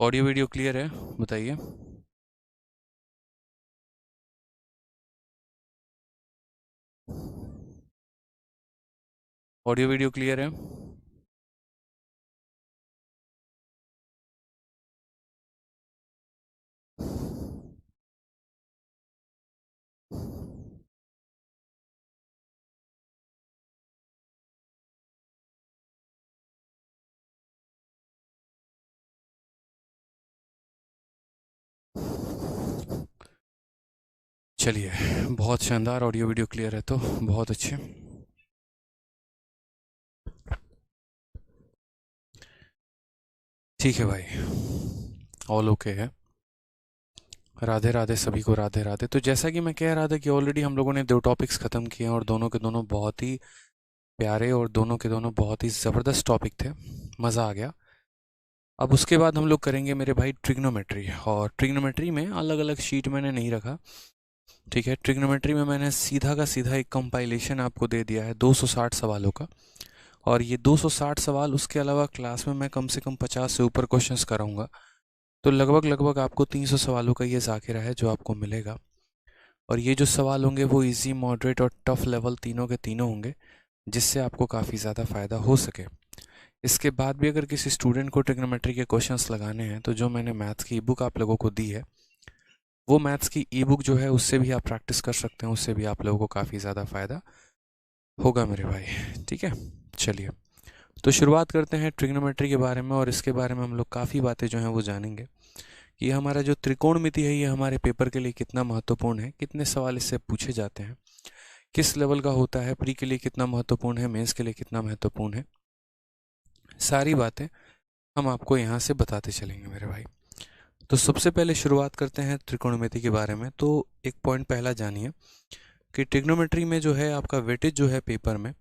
Audio video clear है? बताइए। Audio video clear है? चलिए, बहुत शानदार, ऑडियो वीडियो क्लियर है तो बहुत अच्छे। ठीक है भाई, ऑल ओके है। राधे राधे सभी को, राधे राधे। तो जैसा कि मैं कह रहा था कि ऑलरेडी हम लोगों ने 2 टॉपिक्स ख़त्म किए हैं और दोनों के दोनों बहुत ही प्यारे और दोनों के दोनों बहुत ही ज़बरदस्त टॉपिक थे, मज़ा आ गया। अब उसके बाद हम लोग करेंगे मेरे भाई ट्रिग्नोमेट्री, और ट्रिग्नोमेट्री में अलग अलग शीट मैंने नहीं रखा। ठीक है, ट्रिग्नोमेट्री में मैंने सीधा का सीधा एक कंपाइलेशन आपको दे दिया है 260 सवालों का, और ये 260 सवाल, उसके अलावा क्लास में मैं कम से कम 50 से ऊपर क्वेश्चंस कराऊंगा। तो लगभग लगभग आपको 300 सवालों का ये ज़ाकिरा है जो आपको मिलेगा। और ये जो सवाल होंगे वो इजी, मॉडरेट और टफ लेवल तीनों के तीनों होंगे, जिससे आपको काफ़ी ज़्यादा फ़ायदा हो सके। इसके बाद भी अगर किसी स्टूडेंट को ट्रिग्नोमेट्री के क्वेश्चंस लगाने हैं, तो जो मैंने मैथ्स की ई बुक आप लोगों को दी है, वो मैथ्स की ई बुक जो है उससे भी आप प्रैक्टिस कर सकते हैं, उससे भी आप लोगों को काफ़ी ज़्यादा फ़ायदा होगा मेरे भाई। ठीक है, चलिए तो शुरुआत करते हैं ट्रिग्नोमेट्री के बारे में, और इसके बारे में हम लोग काफ़ी बातें जो हैं वो जानेंगे कि हमारा जो त्रिकोणमिति है ये हमारे पेपर के लिए कितना महत्वपूर्ण है, कितने सवाल इससे पूछे जाते हैं, किस लेवल का होता है, प्री के लिए कितना महत्वपूर्ण है, मेंस के लिए कितना महत्वपूर्ण है, सारी बातें हम आपको यहाँ से बताते चलेंगे मेरे भाई। तो सबसे पहले शुरुआत करते हैं त्रिकोणमिति के बारे में। तो एक पॉइंट पहला जानिए कि ट्रिग्नोमेट्री में जो है आपका वेटेज जो है पेपर में,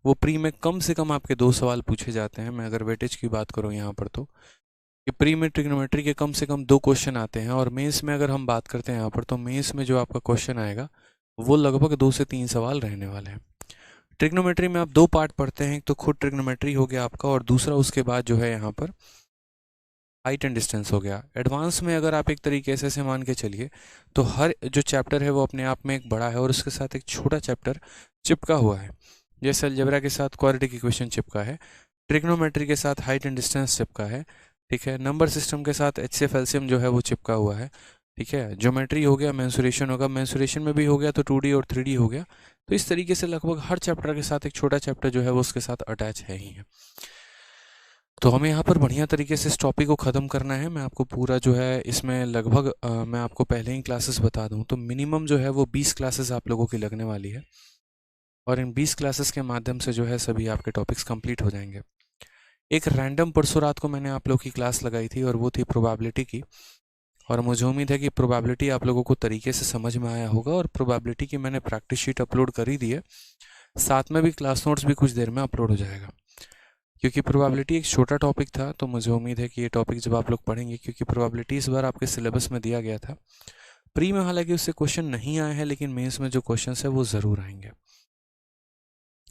वो प्री में कम से कम आपके 2 सवाल पूछे जाते हैं। मैं अगर वेटेज की बात करूँ यहाँ पर, तो कि प्री में ट्रिग्नोमेट्री के कम से कम 2 क्वेश्चन आते हैं, और मेंस में अगर हम बात करते हैं यहाँ पर, तो मेंस में जो आपका क्वेश्चन आएगा वो लगभग 2 से 3 सवाल रहने वाले हैं। ट्रिग्नोमेट्री में आप 2 पार्ट पढ़ते हैं, एक तो खुद ट्रिग्नोमेट्री हो गया आपका, और दूसरा उसके बाद जो है यहाँ पर हाइट एंड डिस्टेंस हो गया। एडवांस में अगर आप एक तरीके से मान के चलिए, तो हर जो चैप्टर है वो अपने आप में एक बड़ा है, और उसके साथ एक छोटा चैप्टर चिपका हुआ है। जैसे अलजेब्रा के साथ क्वाड्रेटिक इक्वेशन चिपका है, ट्रिग्नोमेट्री के साथ हाइट एंड डिस्टेंस चिपका है। ठीक है, नंबर सिस्टम के साथ एचसीएफ एलसीएम जो है वो चिपका हुआ है। ठीक है, ज्योमेट्री हो गया, मेंसुरेशन होगा, मेंसुरेशन में भी हो गया तो 2D और 3D हो गया। तो इस तरीके से लगभग हर चैप्टर के साथ एक छोटा चैप्टर जो है वो उसके साथ अटैच है ही है। तो हमें यहाँ पर बढ़िया तरीके से इस टॉपिक को ख़त्म करना है। मैं आपको पूरा जो है इसमें लगभग मैं आपको पहले ही क्लासेस बता दूँ तो मिनिमम जो है वो 20 क्लासेस आप लोगों की लगने वाली है, और इन 20 क्लासेस के माध्यम से जो है सभी आपके टॉपिक्स कंप्लीट हो जाएंगे। एक रैंडम परसों रात को मैंने आप लोगों की क्लास लगाई थी, और वो थी प्रोबेबिलिटी की, और मुझे उम्मीद है कि प्रोबेबिलिटी आप लोगों को तरीके से समझ में आया होगा। और प्रोबेबिलिटी की मैंने प्रैक्टिस शीट अपलोड कर ही दी है, साथ में भी क्लास नोट्स भी कुछ देर में अपलोड हो जाएगा। क्योंकि प्रोबेबिलिटी एक छोटा टॉपिक था, तो मुझे उम्मीद है कि ये टॉपिक जब आप लोग पढ़ेंगे, क्योंकि प्रोबेबिलिटी इस बार आपके सिलेबस में दिया गया था, प्री में हालांकि उससे क्वेश्चन नहीं आए हैं, लेकिन मेंस में जो क्वेश्चन है वो ज़रूर आएंगे।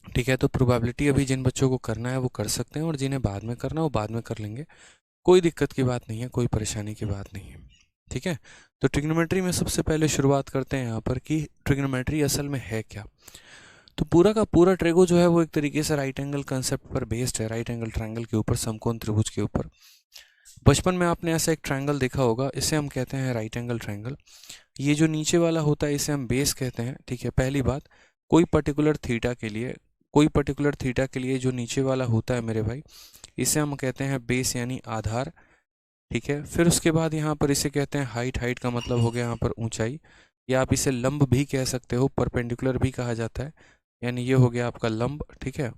ठीक है, तो प्रोबेबिलिटी अभी जिन बच्चों को करना है वो कर सकते हैं, और जिन्हें बाद में करना है वो बाद में कर लेंगे। कोई दिक्कत की बात नहीं है, कोई परेशानी की बात नहीं है। ठीक है, तो ट्रिग्नोमेट्री में सबसे पहले शुरुआत करते हैं यहाँ पर कि ट्रिग्नोमेट्री असल में है क्या। तो पूरा का पूरा ट्रेगो जो है वो एक तरीके से राइट एंगल कंसेप्ट पर बेस्ड है, राइट एंगल ट्रायंगल के ऊपर, समकोण त्रिभुज के ऊपर। बचपन में आपने ऐसा एक ट्रायंगल देखा होगा, इसे हम कहते हैं राइट एंगल ट्रायंगल। ये जो नीचे वाला होता है इसे हम बेस कहते हैं। ठीक है, पहली बात, कोई पर्टिकुलर थीटा के लिए, जो नीचे वाला होता है मेरे भाई, इसे हम कहते हैं बेस यानी आधार। ठीक है, फिर उसके बाद यहाँ पर इसे कहते हैं हाइट। हाइट का मतलब हो गया यहाँ पर ऊंचाई, या आप इसे लंब भी कह सकते हो, परपेंडिकुलर भी कहा जाता है, यानी ये हो गया आपका लंब। ठीक है,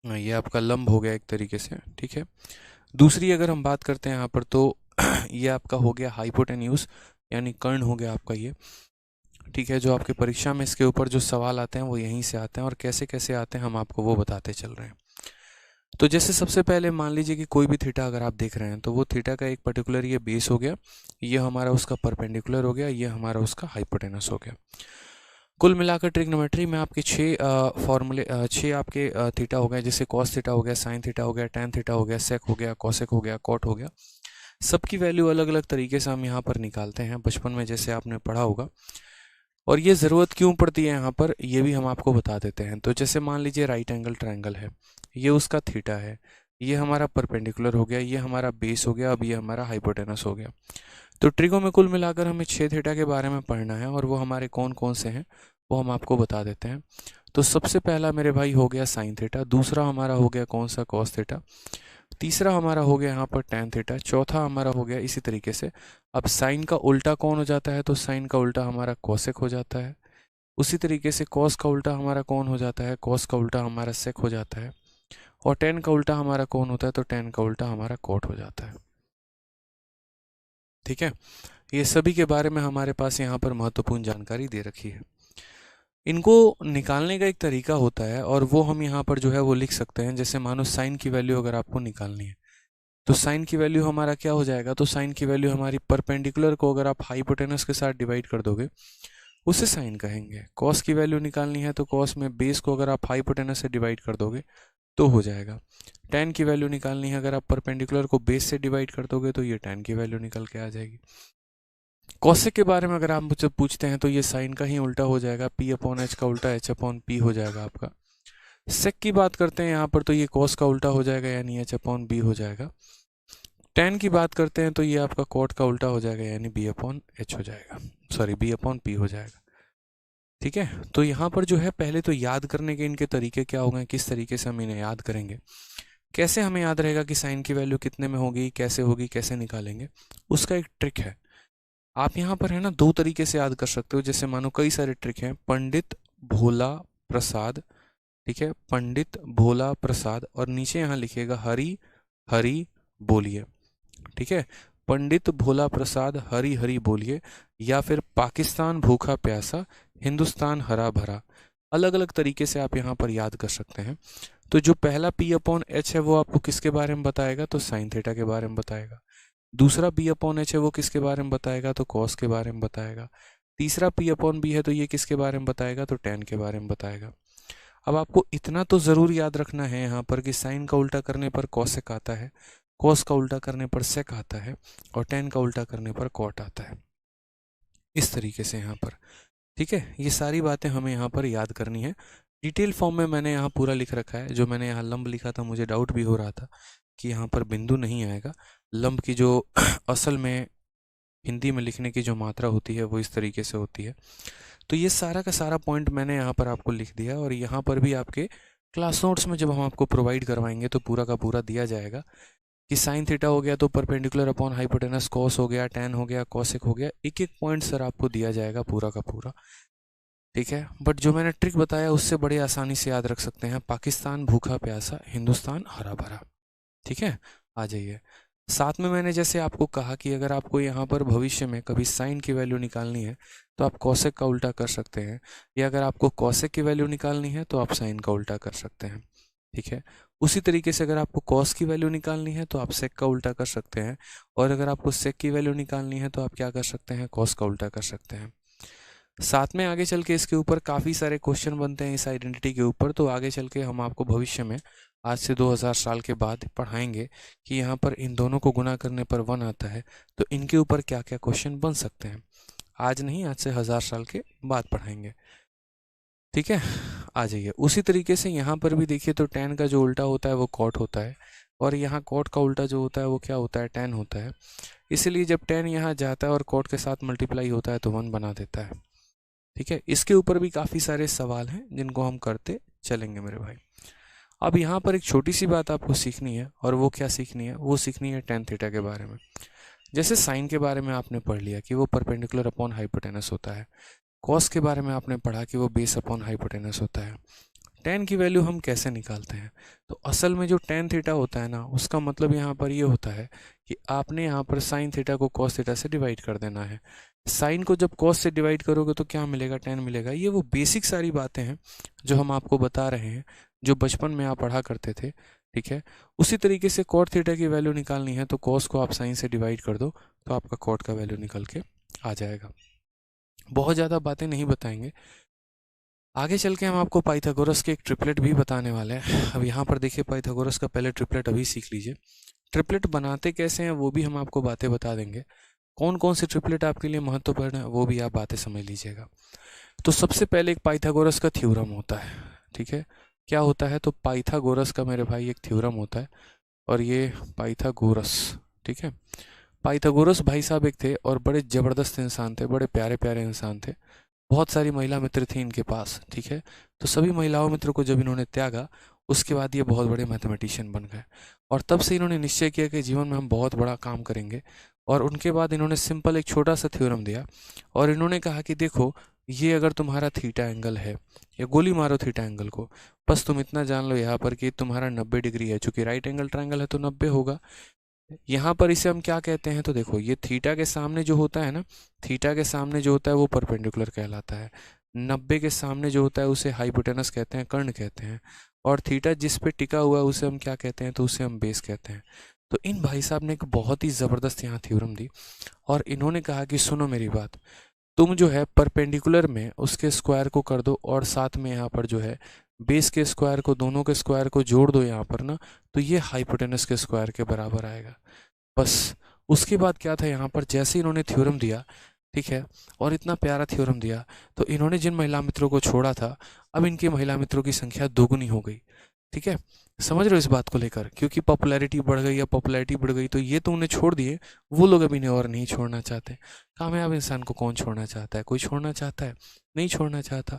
ये आपका लंब हो गया एक तरीके से। ठीक है, दूसरी अगर हम बात करते हैं यहाँ पर, तो ये आपका हो गया हाइपोटेन्यूज, यानी कर्ण हो गया आपका ये। ठीक है, जो आपके परीक्षा में इसके ऊपर जो सवाल आते हैं वो यहीं से आते हैं, और कैसे कैसे आते हैं हम आपको वो बताते चल रहे हैं। तो जैसे सबसे पहले मान लीजिए कि कोई भी थीटा अगर आप देख रहे हैं, तो वो थीटा का एक पर्टिकुलर ये बेस हो गया, ये हमारा उसका परपेंडिकुलर हो गया, ये हमारा उसका हाइपोटेनस हो गया। कुल मिलाकर ट्रिग्नोमेट्री में आपके 6 आपके थीटा हो गए, जैसे कॉस थीटा हो गया, साइन थीटा हो गया, टैन थीटा हो गया, सेक हो गया, कॉसेक हो गया, कॉट हो गया। सबकी वैल्यू अलग अलग तरीके से हम यहाँ पर निकालते हैं, बचपन में जैसे आपने पढ़ा होगा। और ये ज़रूरत क्यों पड़ती है यहाँ पर, ये भी हम आपको बता देते हैं। तो जैसे मान लीजिए राइट एंगल ट्रायंगल है, ये उसका थीटा है, ये हमारा परपेंडिकुलर हो गया, ये हमारा बेस हो गया, अब ये हमारा हाइपोटेनस हो गया। तो ट्रिगो में कुल मिलाकर हमें 6 थीटा के बारे में पढ़ना है, और वो हमारे कौन कौन से हैं वो हम आपको बता देते हैं। तो सबसे पहला मेरे भाई हो गया साइन थीटा, दूसरा हमारा हो गया कौन सा, कॉस थीटा, तीसरा हमारा हो गया यहाँ पर टैन थीटा, चौथा हमारा हो गया इसी तरीके से। अब साइन का उल्टा कौन हो जाता है, तो साइन का उल्टा हमारा कॉसेक हो जाता है। उसी तरीके से कॉस का उल्टा हमारा कौन हो जाता है, कॉस का उल्टा हमारा सेक हो जाता है। और टैन का उल्टा हमारा कौन होता है, तो टैन का उल्टा हमारा कॉट हो जाता है। ठीक है, ये सभी के बारे में हमारे पास यहाँ पर महत्वपूर्ण जानकारी दे रखी है। इनको निकालने का एक तरीका होता है, और वो हम यहाँ पर जो है वो लिख सकते हैं। जैसे मानो साइन की वैल्यू अगर आपको निकालनी है, तो साइन की वैल्यू हमारा क्या हो जाएगा, तो साइन की वैल्यू हमारी परपेंडिकुलर को अगर आप हाइपोटेनस के साथ डिवाइड कर दोगे उसे साइन कहेंगे। कॉस की वैल्यू निकालनी है, तो कॉस में बेस को अगर आप हाइपोटेनस से डिवाइड कर दोगे तो हो जाएगा। टैन की वैल्यू निकालनी है, अगर आप परपेंडिकुलर को बेस से डिवाइड कर दोगे तो ये टैन की वैल्यू निकल के आ जाएगी। कॉसेक के बारे में अगर आप मुझसे पूछते हैं तो ये साइन का ही उल्टा हो जाएगा, पी अपॉन एच का उल्टा एच अपॉन पी हो जाएगा आपका। सेक की बात करते हैं यहाँ पर, तो ये कॉस का उल्टा हो जाएगा, यानी एच अपॉन बी हो जाएगा। टैन की बात करते हैं तो ये आपका कॉट का उल्टा हो जाएगा, यानी बी अपॉन एच हो जाएगा, सॉरी बी अपॉन पी हो जाएगा। ठीक है, तो यहाँ पर जो है पहले तो याद करने के इनके तरीके क्या हो गए, किस तरीके से हम इन्हें याद करेंगे, कैसे हमें याद रहेगा कि साइन की वैल्यू कितने में होगी, कैसे होगी, कैसे निकालेंगे, उसका एक ट्रिक है। आप यहाँ पर है ना 2 तरीके से याद कर सकते हो। जैसे मानो कई सारे ट्रिक हैं, पंडित भोला प्रसाद, ठीक है, पंडित भोला प्रसाद, और नीचे यहाँ लिखिएगा हरी हरी बोलिए। ठीक है, पंडित भोला प्रसाद हरी हरी बोलिए, या फिर पाकिस्तान भूखा प्यासा हिंदुस्तान हरा भरा। अलग अलग तरीके से आप यहाँ पर याद कर सकते हैं। तो जो पहला P अपॉन एच है वो आपको किसके बारे में बताएगा, तो साइन थीटा के बारे में बताएगा। दूसरा P अपॉन एच है वो किसके बारे में बताएगा, तो कॉस के बारे में बताएगा। तीसरा P अपॉन बी है तो ये किसके बारे में बताएगा, तो टैन के बारे में बताएगा। अब आपको इतना तो ज़रूर याद रखना है यहाँ पर कि साइन का उल्टा करने पर कॉसेक आता है, कॉस का उल्टा करने पर सेक आता है, और टैन का उल्टा करने पर कॉट आता है, इस तरीके से यहाँ पर। ठीक है, ये सारी बातें हमें यहाँ पर याद करनी है। डिटेल फॉर्म में मैंने यहाँ पूरा लिख रखा है। जो मैंने यहाँ लंब लिखा था, मुझे डाउट भी हो रहा था कि यहाँ पर बिंदु नहीं आएगा। लंब की जो असल में हिंदी में लिखने की जो मात्रा होती है वो इस तरीके से होती है। तो ये सारा का सारा पॉइंट मैंने यहाँ पर आपको लिख दिया, और यहाँ पर भी आपके क्लास नोट्स में जब हम आपको प्रोवाइड करवाएंगे तो पूरा का पूरा दिया जाएगा कि साइन थीटा हो गया तो परपेंडिकुलर अपॉन हाइपोटेनस, कॉस हो गया, टैन हो गया, कॉसेक हो गया, एक एक पॉइंट सर आपको दिया जाएगा पूरा का पूरा। ठीक है, बट जो मैंने ट्रिक बताया उससे बड़े आसानी से याद रख सकते हैं, पाकिस्तान भूखा प्यासा हिंदुस्तान हरा भरा। ठीक है, आ जाइए। साथ में मैंने जैसे आपको कहा कि अगर आपको यहाँ पर भविष्य में कभी साइन की वैल्यू निकालनी है तो आप कॉसेक का उल्टा कर सकते हैं, या अगर आपको कॉसेक की वैल्यू निकालनी है तो आप साइन का उल्टा कर सकते हैं। ठीक है, उसी तरीके से अगर आपको कॉस की वैल्यू निकालनी है तो आप सेक का उल्टा कर सकते हैं, और अगर आपको सेक की वैल्यू निकालनी है तो आप क्या कर सकते हैं, कॉस का उल्टा कर सकते हैं। साथ में आगे चल के इसके ऊपर काफ़ी सारे क्वेश्चन बनते हैं इस आइडेंटिटी के ऊपर, तो आगे चल के हम आपको भविष्य में आज से 2000 साल के बाद पढ़ाएंगे कि यहाँ पर इन दोनों को गुना करने पर 1 आता है, तो इनके ऊपर क्या क्या क्वेश्चन बन सकते हैं। आज नहीं, आज से 1000 साल के बाद पढ़ाएंगे। ठीक है, आ जाइए। उसी तरीके से यहाँ पर भी देखिए, तो टैन का जो उल्टा होता है वो कॉट होता है, और यहाँ कॉट का उल्टा जो होता है वो क्या होता है, टैन होता है। इसलिए जब टैन यहाँ जाता है और कॉट के साथ मल्टीप्लाई होता है तो 1 बना देता है। ठीक है, इसके ऊपर भी काफ़ी सारे सवाल हैं जिनको हम करते चलेंगे मेरे भाई। अब यहाँ पर एक छोटी सी बात आपको सीखनी है, और वो क्या सीखनी है, वो सीखनी है टैन थीटा के बारे में। जैसे साइन के बारे में आपने पढ़ लिया कि वो परपेंडिकुलर अपॉन हाइपोटेनस होता है, कॉस के बारे में आपने पढ़ा कि वो बेस अपॉन हाइपोटेनस होता है। टैन की वैल्यू हम कैसे निकालते हैं, तो असल में जो टैन थीटा होता है ना, उसका मतलब यहाँ पर ये होता है कि आपने यहाँ पर साइन थीटा को कॉस थीटा से डिवाइड कर देना है। साइन को जब कॉस से डिवाइड करोगे तो क्या मिलेगा, टैन मिलेगा। ये वो बेसिक सारी बातें हैं जो हम आपको बता रहे हैं, जो बचपन में आप पढ़ा करते थे। ठीक है, उसी तरीके से कॉट थीटा की वैल्यू निकालनी है तो कॉस को आप साइन से डिवाइड कर दो तो आपका कॉट का वैल्यू निकल के आ जाएगा। बहुत ज़्यादा बातें नहीं बताएंगे, आगे चल के हम आपको पाइथागोरस के एक ट्रिपलेट भी बताने वाले हैं। अब यहाँ पर देखिए पाइथागोरस का पहले ट्रिपलेट अभी सीख लीजिए। ट्रिपलेट बनाते कैसे हैं वो भी हम आपको बातें बता देंगे। कौन कौन से ट्रिपलेट आपके लिए महत्वपूर्ण है वो भी आप बातें समझ लीजिएगा। तो सबसे पहले एक पाइथागोरस का थ्योरम होता है, ठीक है। क्या होता है? तो पाइथागोरस का मेरे भाई एक थ्योरम होता है, और ये पाइथागोरस, ठीक है। पाइथागोरस भाई साहब एक थे और बड़े ज़बरदस्त इंसान थे, बड़े प्यारे प्यारे इंसान थे। बहुत सारी महिला मित्र थी इनके पास, ठीक है। तो सभी महिलाओं मित्र को जब इन्होंने त्यागा, उसके बाद ये बहुत बड़े मैथमेटिशियन बन गए, और तब से इन्होंने निश्चय किया कि जीवन में हम बहुत बड़ा काम करेंगे। और उनके बाद इन्होंने सिंपल एक छोटा सा थ्योरम दिया, और इन्होंने कहा कि देखो, ये अगर तुम्हारा थीटा एंगल है, या गोली मारो थीटा एंगल को, बस तुम इतना जान लो यहाँ पर कि तुम्हारा 90 डिग्री है, चूंकि राइट एंगल ट्रायंगल है तो 90 होगा। यहाँ पर इसे हम क्या कहते हैं? तो देखो, ये थीटा के सामने जो होता है ना, थीटा के सामने जो होता है वो परपेंडिकुलर कहलाता है। 90 के सामने जो होता है उसे हाइपोटेनस कहते हैं, कर्ण कहते हैं। और थीटा जिस पे टिका हुआ है उसे हम क्या कहते हैं? तो उसे हम बेस कहते हैं। तो इन भाई साहब ने एक बहुत ही ज़बरदस्त यहाँ थ्योरम दी, और इन्होंने कहा कि सुनो मेरी बात, तुम जो है परपेंडिकुलर में उसके स्क्वायर को कर दो, और साथ में यहाँ पर जो है बेस के स्क्वायर को, दोनों के स्क्वायर को जोड़ दो यहाँ पर ना, तो ये हाइपोटेनस के स्क्वायर के बराबर आएगा। बस उसके बाद क्या था, यहाँ पर जैसे इन्होंने थ्योरम दिया, ठीक है, और इतना प्यारा थ्योरम दिया, तो इन्होंने जिन महिला मित्रों को छोड़ा था, अब इनकी महिला मित्रों की संख्या दोगुनी हो गई, ठीक है। समझ रहे हो इस बात को लेकर? क्योंकि पॉपुलैरिटी बढ़ गई, या पॉपुलैरिटी बढ़ गई, तो ये तो उन्हें छोड़ दिए, वो लोग अभी इन्हें और नहीं छोड़ना चाहते। कामयाब इंसान को कौन छोड़ना चाहता है? कोई छोड़ना चाहता है? नहीं छोड़ना चाहता।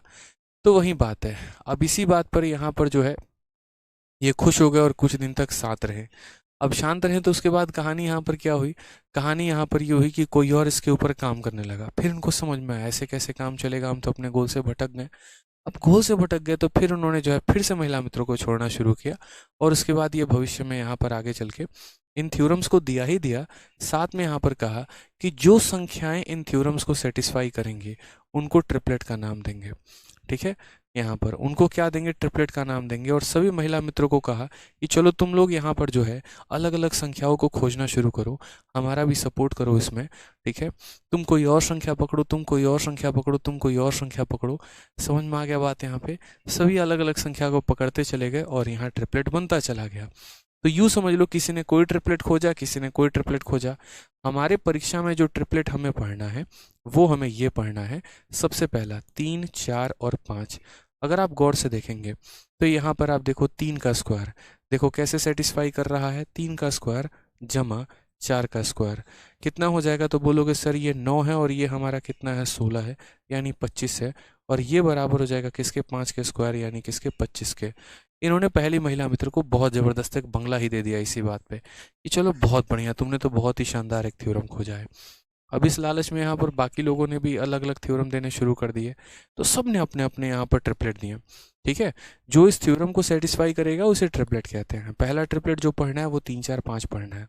तो वही बात है। अब इसी बात पर यहाँ पर जो है ये खुश हो गए और कुछ दिन तक साथ रहे। अब शांत रहे तो उसके बाद कहानी यहाँ पर क्या हुई? कहानी यहाँ पर ये हुई कि कोई और इसके ऊपर काम करने लगा। फिर इनको समझ में आया ऐसे कैसे काम चलेगा, हम तो अपने गोल से भटक गए। अब गोल से भटक गए तो फिर उन्होंने जो है फिर से महिला मित्रों को छोड़ना शुरू किया, और उसके बाद ये भविष्य में यहाँ पर आगे चल के इन थ्योरम्स को दिया ही दिया, साथ में यहाँ पर कहा कि जो संख्याएं इन थ्योरम्स को सेटिस्फाई करेंगी उनको ट्रिपलेट का नाम देंगे, ठीक है। यहाँ पर उनको क्या देंगे? ट्रिपलेट का नाम देंगे। और सभी महिला मित्रों को कहा कि चलो तुम लोग यहाँ पर जो है अलग अलग संख्याओं को खोजना शुरू करो, हमारा भी सपोर्ट करो इसमें, ठीक है। तुम कोई और संख्या पकड़ो, तुम कोई और संख्या पकड़ो, तुम कोई और संख्या पकड़ो। समझ में आ गया बात? यहाँ पे सभी अलग अलग संख्या को पकड़ते चले गए, और यहाँ ट्रिपलेट बनता चला गया। तो यूँ समझ लो, किसी ने कोई ट्रिपलेट खोजा, किसी ने कोई ट्रिपलेट खोजा। हमारे परीक्षा में जो ट्रिपलेट हमें पढ़ना है वो हमें ये पढ़ना है, सबसे पहला 3, 4 और 5। अगर आप गौर से देखेंगे तो यहाँ पर आप देखो 3 का स्क्वायर, देखो कैसे सेटिस्फाई कर रहा है। 3 का स्क्वायर जमा 4 का स्क्वायर कितना हो जाएगा? तो बोलोगे सर ये 9 है, और ये हमारा कितना है? 16 है, यानी 25 है। और ये बराबर हो जाएगा किसके? 5 के स्क्वायर, यानी किसके? 25 के। इन्होंने पहली महिला मित्र को बहुत ज़बरदस्त एक बंगला ही दे दिया इसी बात पे कि चलो बहुत बढ़िया, तुमने तो बहुत ही शानदार एक थ्योरम खोजा है। अब इस लालच में यहाँ पर बाकी लोगों ने भी अलग अलग थ्योरम देने शुरू कर दिए, तो सब ने अपने अपने यहाँ पर ट्रिपलेट दिए, ठीक है। जो इस थ्योरम को सेटिस्फाई करेगा उसे ट्रिपलेट कहते हैं। पहला ट्रिपलेट जो पढ़ना है वो 3, 4, 5 पढ़ना है,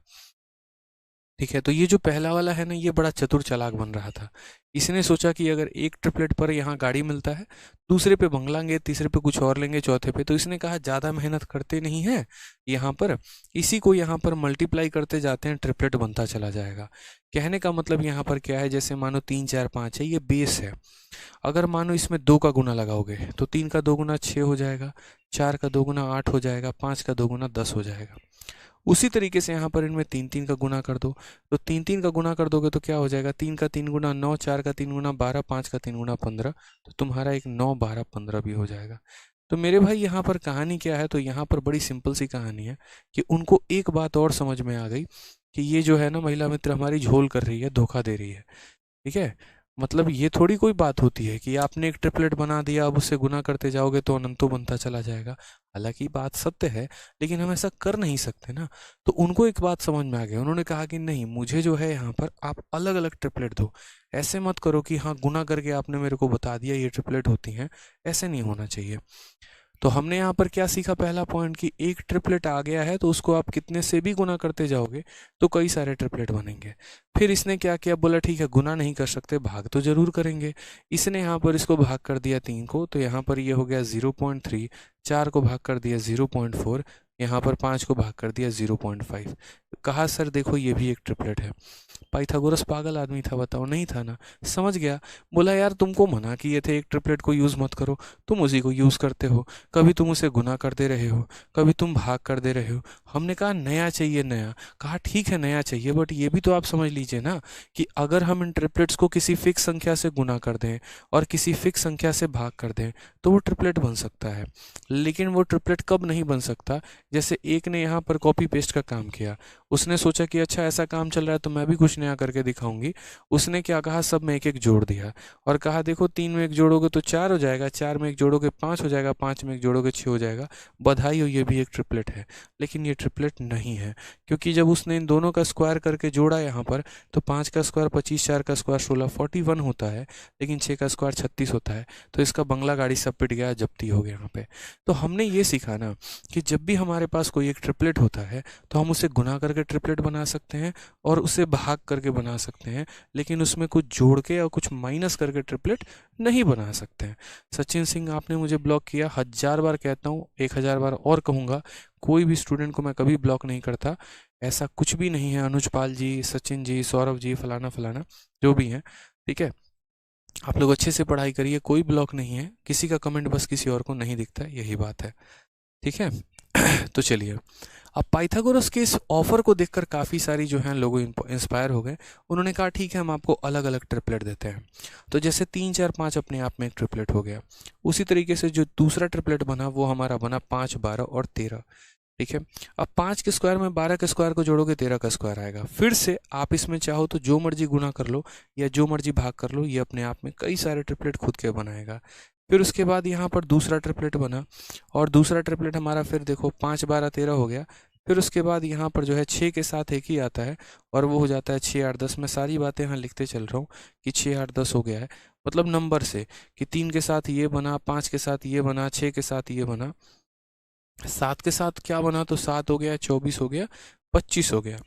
ठीक है। तो ये जो पहला वाला है ना, ये बड़ा चतुर चालाक बन रहा था। इसने सोचा कि अगर एक ट्रिपलेट पर यहाँ गाड़ी मिलता है, दूसरे पे बंगला लेंगे, तीसरे पे कुछ और लेंगे, चौथे पे, तो इसने कहा ज़्यादा मेहनत करते नहीं है यहाँ पर, इसी को यहाँ पर मल्टीप्लाई करते जाते हैं, ट्रिपलेट बनता चला जाएगा। कहने का मतलब यहाँ पर क्या है? जैसे मानो 3, 4, 5 है, ये बेस है। अगर मानो इसमें 2 का गुना लगाओगे तो 3 का 2 गुना 6 हो जाएगा, 4 का 2 गुना 8 हो जाएगा, 5 का 2 गुना 10 हो जाएगा। उसी तरीके से यहाँ पर इनमें 3, 3 का गुना कर दो, तो 3, 3 का गुना कर दोगे तो क्या हो जाएगा? 3 का 3 गुना 9, 4 का 3 गुना 12, 5 का 3 गुना 15, तो तुम्हारा एक 9, 12, 15 भी हो जाएगा। तो मेरे भाई यहाँ पर कहानी क्या है? तो यहाँ पर बड़ी सिंपल सी कहानी है कि उनको एक बात और समझ में आ गई कि ये जो है ना महिला मित्र हमारी झोल कर रही है, धोखा दे रही है, ठीक है। मतलब ये थोड़ी कोई बात होती है कि आपने एक ट्रिपलेट बना दिया, अब उससे गुना करते जाओगे तो अनंतों बनता चला जाएगा। हालांकि बात सत्य है, लेकिन हम ऐसा कर नहीं सकते ना। तो उनको एक बात समझ में आ गई, उन्होंने कहा कि नहीं, मुझे जो है यहाँ पर आप अलग अलग ट्रिपलेट दो। ऐसे मत करो कि हाँ गुना करके आपने मेरे को बता दिया ये ट्रिपलेट होती हैं, ऐसे नहीं होना चाहिए। तो हमने यहाँ पर क्या सीखा? पहला पॉइंट कि एक ट्रिपलेट आ गया है तो उसको आप कितने से भी गुना करते जाओगे तो कई सारे ट्रिपलेट बनेंगे। फिर इसने क्या किया? बोला ठीक है गुना नहीं कर सकते, भाग तो जरूर करेंगे। इसने यहाँ पर इसको भाग कर दिया 3 को, तो यहाँ पर ये हो गया 0.3, 4 को भाग कर दिया 0.4, यहाँ पर 5 को भाग कर दिया 0.5। कहा सर देखो ये भी एक ट्रिपलेट है। पाइथागोरस पागल आदमी था, बताओ, नहीं था ना, समझ गया। बोला यार तुमको मना किए थे एक ट्रिपलेट को यूज़ मत करो, तुम उसी को यूज़ करते हो, कभी तुम उसे गुना कर दे रहे हो, कभी तुम भाग कर दे रहे हो। हमने कहा नया चाहिए नया। कहा ठीक है नया चाहिए, बट ये भी तो आप समझ लीजिए ना कि अगर हम इन ट्रिपलेट्स को किसी फिक्स संख्या से गुना कर दें और किसी फिक्स संख्या से भाग कर दें तो वो ट्रिपलेट बन सकता है। लेकिन वो ट्रिपलेट कब नहीं बन सकता? जैसे एक ने यहाँ पर कॉपी पेस्ट का काम किया, उसने सोचा कि अच्छा ऐसा काम चल रहा है तो मैं भी कुछ नया करके दिखाऊंगी। उसने क्या कहा, सब में एक एक जोड़ दिया और कहा देखो 3 में एक जोड़ोगे तो 4 हो जाएगा, 4 में एक जोड़ोगे 5 हो जाएगा, 5 में एक जोड़ोगे 6 हो जाएगा, बधाई हो ये भी एक ट्रिपलेट है। लेकिन ये ट्रिपलेट नहीं है, क्योंकि जब उसने इन दोनों का स्क्वायर करके जोड़ा यहाँ पर तो 5 का स्क्वायर 25, 4 का स्क्वायर 16, 41 होता है, लेकिन 6 का स्क्वायर 36 होता है। तो इसका बंगला गाड़ी सब पिट गया, जब्ती हो गया यहाँ पे। तो हमने ये सीखा ना कि जब भी हमारे पास कोई एक ट्रिपलेट होता है तो हम उसे गुना करके ट्रिपलेट बना सकते हैं और उसे भाग करके बना सकते हैं, लेकिन उसमें कुछ जोड़ के और कुछ माइनस करके ट्रिपलेट नहीं बना सकते हैं। सचिन सिंह आपने मुझे ब्लॉक किया, 1000 बार कहता हूँ, 1000 बार और कहूँगा, कोई भी स्टूडेंट को मैं कभी ब्लॉक नहीं करता, ऐसा कुछ भी नहीं है। अनुज पाल जी, सचिन जी, सौरभ जी, फलाना फलाना जो भी हैं, ठीक है, आप लोग अच्छे से पढ़ाई करिए, कोई ब्लॉक नहीं है, किसी का कमेंट बस किसी और को नहीं दिखता, यही बात है, ठीक है। तो चलिए, अब पाइथागोरस के इस ऑफर को देखकर काफ़ी सारी जो हैं लोग इंस्पायर हो गए। उन्होंने कहा ठीक है हम आपको अलग अलग ट्रिपलेट देते हैं। तो जैसे 3, 4, 5 अपने आप में एक ट्रिपलेट हो गया, उसी तरीके से जो दूसरा ट्रिपलेट बना वो हमारा बना 5, 12 और 13, ठीक है। अब 5 के स्क्वायर में 12 के स्क्वायर को जोड़ोगे 13 का स्क्वायर आएगा। फिर से आप इसमें चाहो तो जो मर्जी गुना कर लो या जो मर्जी भाग कर लो, ये अपने आप में कई सारे ट्रिपलेट खुद के बनाएगा। फिर उसके बाद यहाँ पर दूसरा ट्रिपलेट बना और दूसरा ट्रिपलेट हमारा फिर देखो 5, 12, 13 हो गया। फिर उसके बाद यहाँ पर जो है 6 के साथ एक ही आता है और वो हो जाता है 6, 8, 10। मैं सारी बातें यहाँ लिखते चल रहा हूँ कि 6, 8, 10 हो गया है, मतलब नंबर से, कि 3 के साथ ये बना, 5 के साथ ये बना, 6 के साथ ये बना, 7 के साथ क्या बना, तो 7 हो गया, 24 हो गया, 25 हो गया।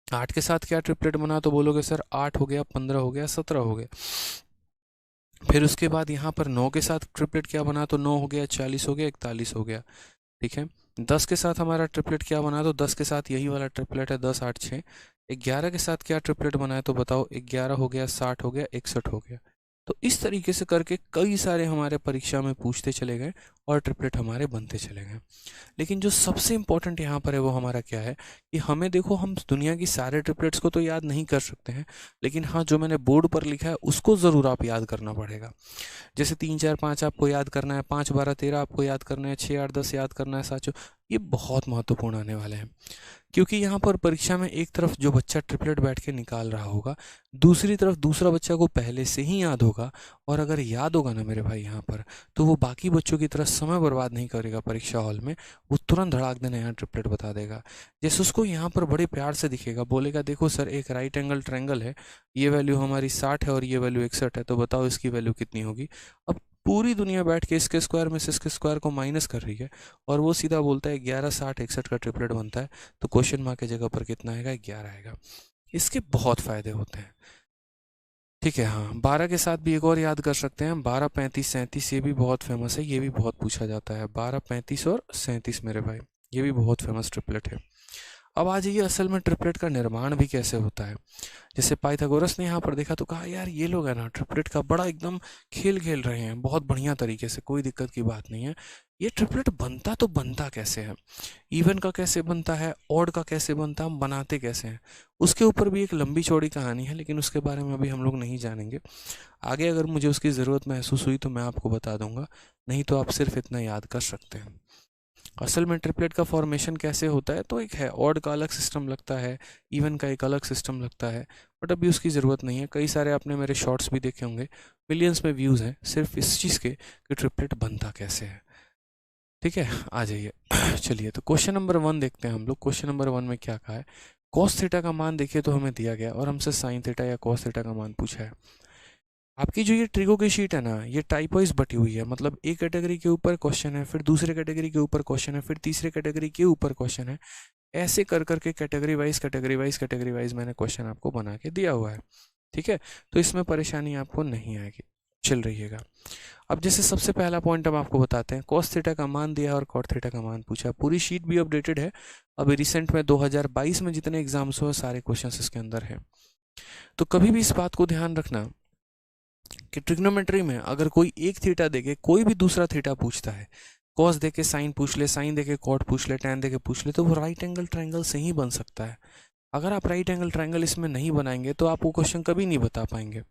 8 के साथ क्या ट्रिपलेट बना, तो बोलोगे सर 8 हो गया, 15 हो गया, 17 हो गया। फिर उसके बाद यहाँ पर 9 के साथ ट्रिपलेट क्या बना, तो 9 हो गया, 40 हो गया, 41 हो गया, ठीक है। 10 के साथ हमारा ट्रिपलेट क्या बना, तो 10 के साथ यही वाला ट्रिपलेट है, 10, 8, 6। 11 के साथ क्या ट्रिपलेट बना है, तो बताओ, 11 हो गया, 60 हो गया, 61 हो गया। तो इस तरीके से करके कई सारे हमारे परीक्षा में पूछते चले गए और ट्रिपलेट हमारे बनते चले गए। लेकिन जो सबसे इम्पोर्टेंट यहाँ पर है वो हमारा क्या है कि हमें देखो, हम दुनिया की सारे ट्रिपलेट्स को तो याद नहीं कर सकते हैं, लेकिन हाँ जो मैंने बोर्ड पर लिखा है उसको ज़रूर आप याद करना पड़ेगा। जैसे 3, 4, 5 आपको याद करना है, 5, 12, 13 आपको याद करना है, 6, 8, 10 याद करना है, साचो, ये बहुत महत्वपूर्ण आने वाले हैं। क्योंकि यहाँ पर परीक्षा में एक तरफ जो बच्चा ट्रिपलेट बैठ के निकाल रहा होगा, दूसरी तरफ दूसरा बच्चा को पहले से ही याद होगा, और अगर याद होगा ना मेरे भाई यहाँ पर, तो वो बाकी बच्चों की तरह समय बर्बाद नहीं करेगा परीक्षा हॉल में, वो तुरंत धड़ाक देना यहाँ ट्रिपलेट बता देगा। जैसे उसको यहाँ पर बड़े प्यार से दिखेगा, बोलेगा देखो सर एक राइट एंगल ट्रायंगल है, ये वैल्यू हमारी 60 है और ये वैल्यू 61 है, तो बताओ इसकी वैल्यू कितनी होगी। अब पूरी दुनिया बैठ के इसके स्क्वायर में से इसके स्क्वायर को माइनस कर रही है और वो सीधा बोलता है 11, 60, 61 का ट्रिपलेट बनता है, तो क्वेश्चन मार्क की जगह पर कितना आएगा, 11 आएगा। इसके बहुत फायदे होते हैं, ठीक है। हाँ, 12 के साथ भी एक और याद कर सकते हैं, 12, 35, 37, ये भी बहुत फेमस है, ये भी बहुत पूछा जाता है, 12, 35 और 37 मेरे भाई, ये भी बहुत फेमस ट्रिपलेट है। अब आ जाइए असल में ट्रिपलेट का निर्माण भी कैसे होता है। जैसे पाइथागोरस ने यहाँ पर देखा तो कहा यार ये लोग है ना ट्रिपलेट का बड़ा एकदम खेल खेल रहे हैं, बहुत बढ़िया तरीके से, कोई दिक्कत की बात नहीं है। ये ट्रिपलेट बनता तो बनता कैसे है, इवन का कैसे बनता है, ऑड का कैसे बनता है, हम बनाते कैसे हैं, उसके ऊपर भी एक लंबी चौड़ी कहानी है, लेकिन उसके बारे में अभी हम लोग नहीं जानेंगे। आगे अगर मुझे उसकी ज़रूरत महसूस हुई तो मैं आपको बता दूंगा, नहीं तो आप सिर्फ इतना याद कर सकते हैं। असल में ट्रिपलेट का फॉर्मेशन कैसे होता है, तो एक है, ऑड का अलग सिस्टम लगता है, इवन का एक अलग सिस्टम लगता है, बट अभी उसकी ज़रूरत नहीं है। कई सारे आपने मेरे शॉर्ट्स भी देखे होंगे, मिलियंस में व्यूज़ हैं सिर्फ इस चीज़ के कि ट्रिपलेट बनता कैसे है, ठीक है। आ जाइए चलिए, तो क्वेश्चन नंबर 1 देखते हैं हम लोग। क्वेश्चन नंबर 1 में क्या कहा है, कॉस थीटा का मान देखिए तो हमें दिया गया और हमसे साइन थीटा या कॉस थीटा का मान पूछा है। आपकी जो ये ट्रिगो की शीट है ना, ये टाइप वाइज बटी हुई है, मतलब एक कैटेगरी के ऊपर क्वेश्चन है, फिर दूसरे कैटेगरी के ऊपर क्वेश्चन है, फिर तीसरे कैटेगरी के ऊपर क्वेश्चन है, ऐसे कर करके category wise category wise category wise मैंने क्वेश्चन आपको बना के दिया हुआ है, ठीक है। तो इसमें परेशानी आपको नहीं आएगी। चल रहिएगा। अब जैसे सबसे पहला पॉइंट हम आपको बताते हैं, कॉस थीटा का मान दिया और कॉट थीटा का मान पूछा। पूरी शीट भी अपडेटेड है, अभी रिसेंट में 2022 में जितने एग्जाम्स हुए सारे क्वेश्चंस इसके अंदर हैं। तो कभी भी इस बात को ध्यान रखना कि ट्रिग्नोमेट्री में अगर कोई एक थीटा देके कोई भी दूसरा थीटा पूछता है, कॉस देके साइन पूछ ले, साइन देके कॉट पूछ ले, टैन देके पूछ ले, तो वो राइट एंगल ट्रायंगल से ही बन सकता है। अगर आप राइट एंगल ट्रायंगल इसमें नहीं बनाएंगे तो आप वो क्वेश्चन कभी नहीं बता पाएंगे।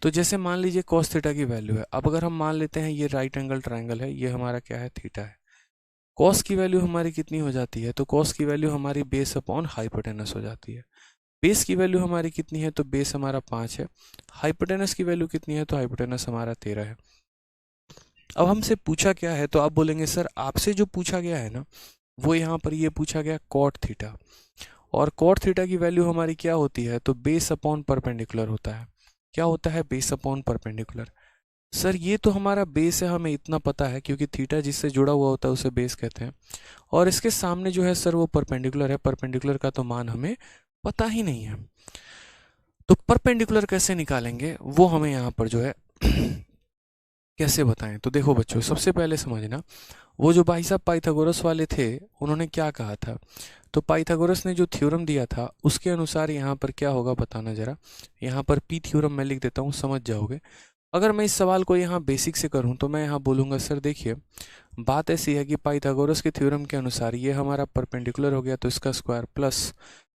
तो जैसे मान लीजिए कॉस थीटा की वैल्यू है, अब अगर हम मान लेते हैं ये राइट एंगल ट्रायंगल है, ये हमारा क्या है, थीटा है। कॉस की वैल्यू हमारी कितनी हो जाती है, तो कॉस की वैल्यू हमारी बेस अपॉन हाइपोटेनस हो जाती है। बेस की वैल्यू हमारी कितनी है, तो बेस हमारा 5 है। हाइपोटेनस की वैल्यू कितनी है, तो हाइपोटेनस हमारा 13 है। अब हमसे पूछा क्या है, तो आप बोलेंगे सर आपसे जो पूछा गया है ना, वो यहाँ पर ये पूछा गया कॉट थीटा, और कॉट थीटा की वैल्यू हमारी क्या होती है, तो बेस अपॉन परपेंडिकुलर होता है। क्या होता है, बेस अपॉन परपेंडिकुलर। सर ये तो हमारा बेस है, हमें इतना पता है, क्योंकि थीटा जिससे जुड़ा हुआ होता है उसे बेस कहते हैं। और इसके सामने जो है सर वो परपेंडिकुलर है, परपेंडिकुलर का तो मान हमें पता ही नहीं है। तो परपेंडिकुलर कैसे निकालेंगे वो हमें यहाँ पर जो है कैसे बताएं। तो देखो बच्चों, सबसे पहले समझना, वो जो भाई साहब पाइथागोरस वाले थे उन्होंने क्या कहा था, तो पाइथागोरस ने जो थ्योरम दिया था उसके अनुसार यहाँ पर क्या होगा बताना जरा। यहाँ पर पी थ्योरम मैं लिख देता हूँ, समझ जाओगे। अगर मैं इस सवाल को यहाँ बेसिक से करूँ तो मैं यहाँ बोलूँगा सर देखिए, बात ऐसी है कि पाइथागोरस के थ्योरम के अनुसार ये हमारा परपेंडिकुलर हो गया तो इसका स्क्वायर, प्लस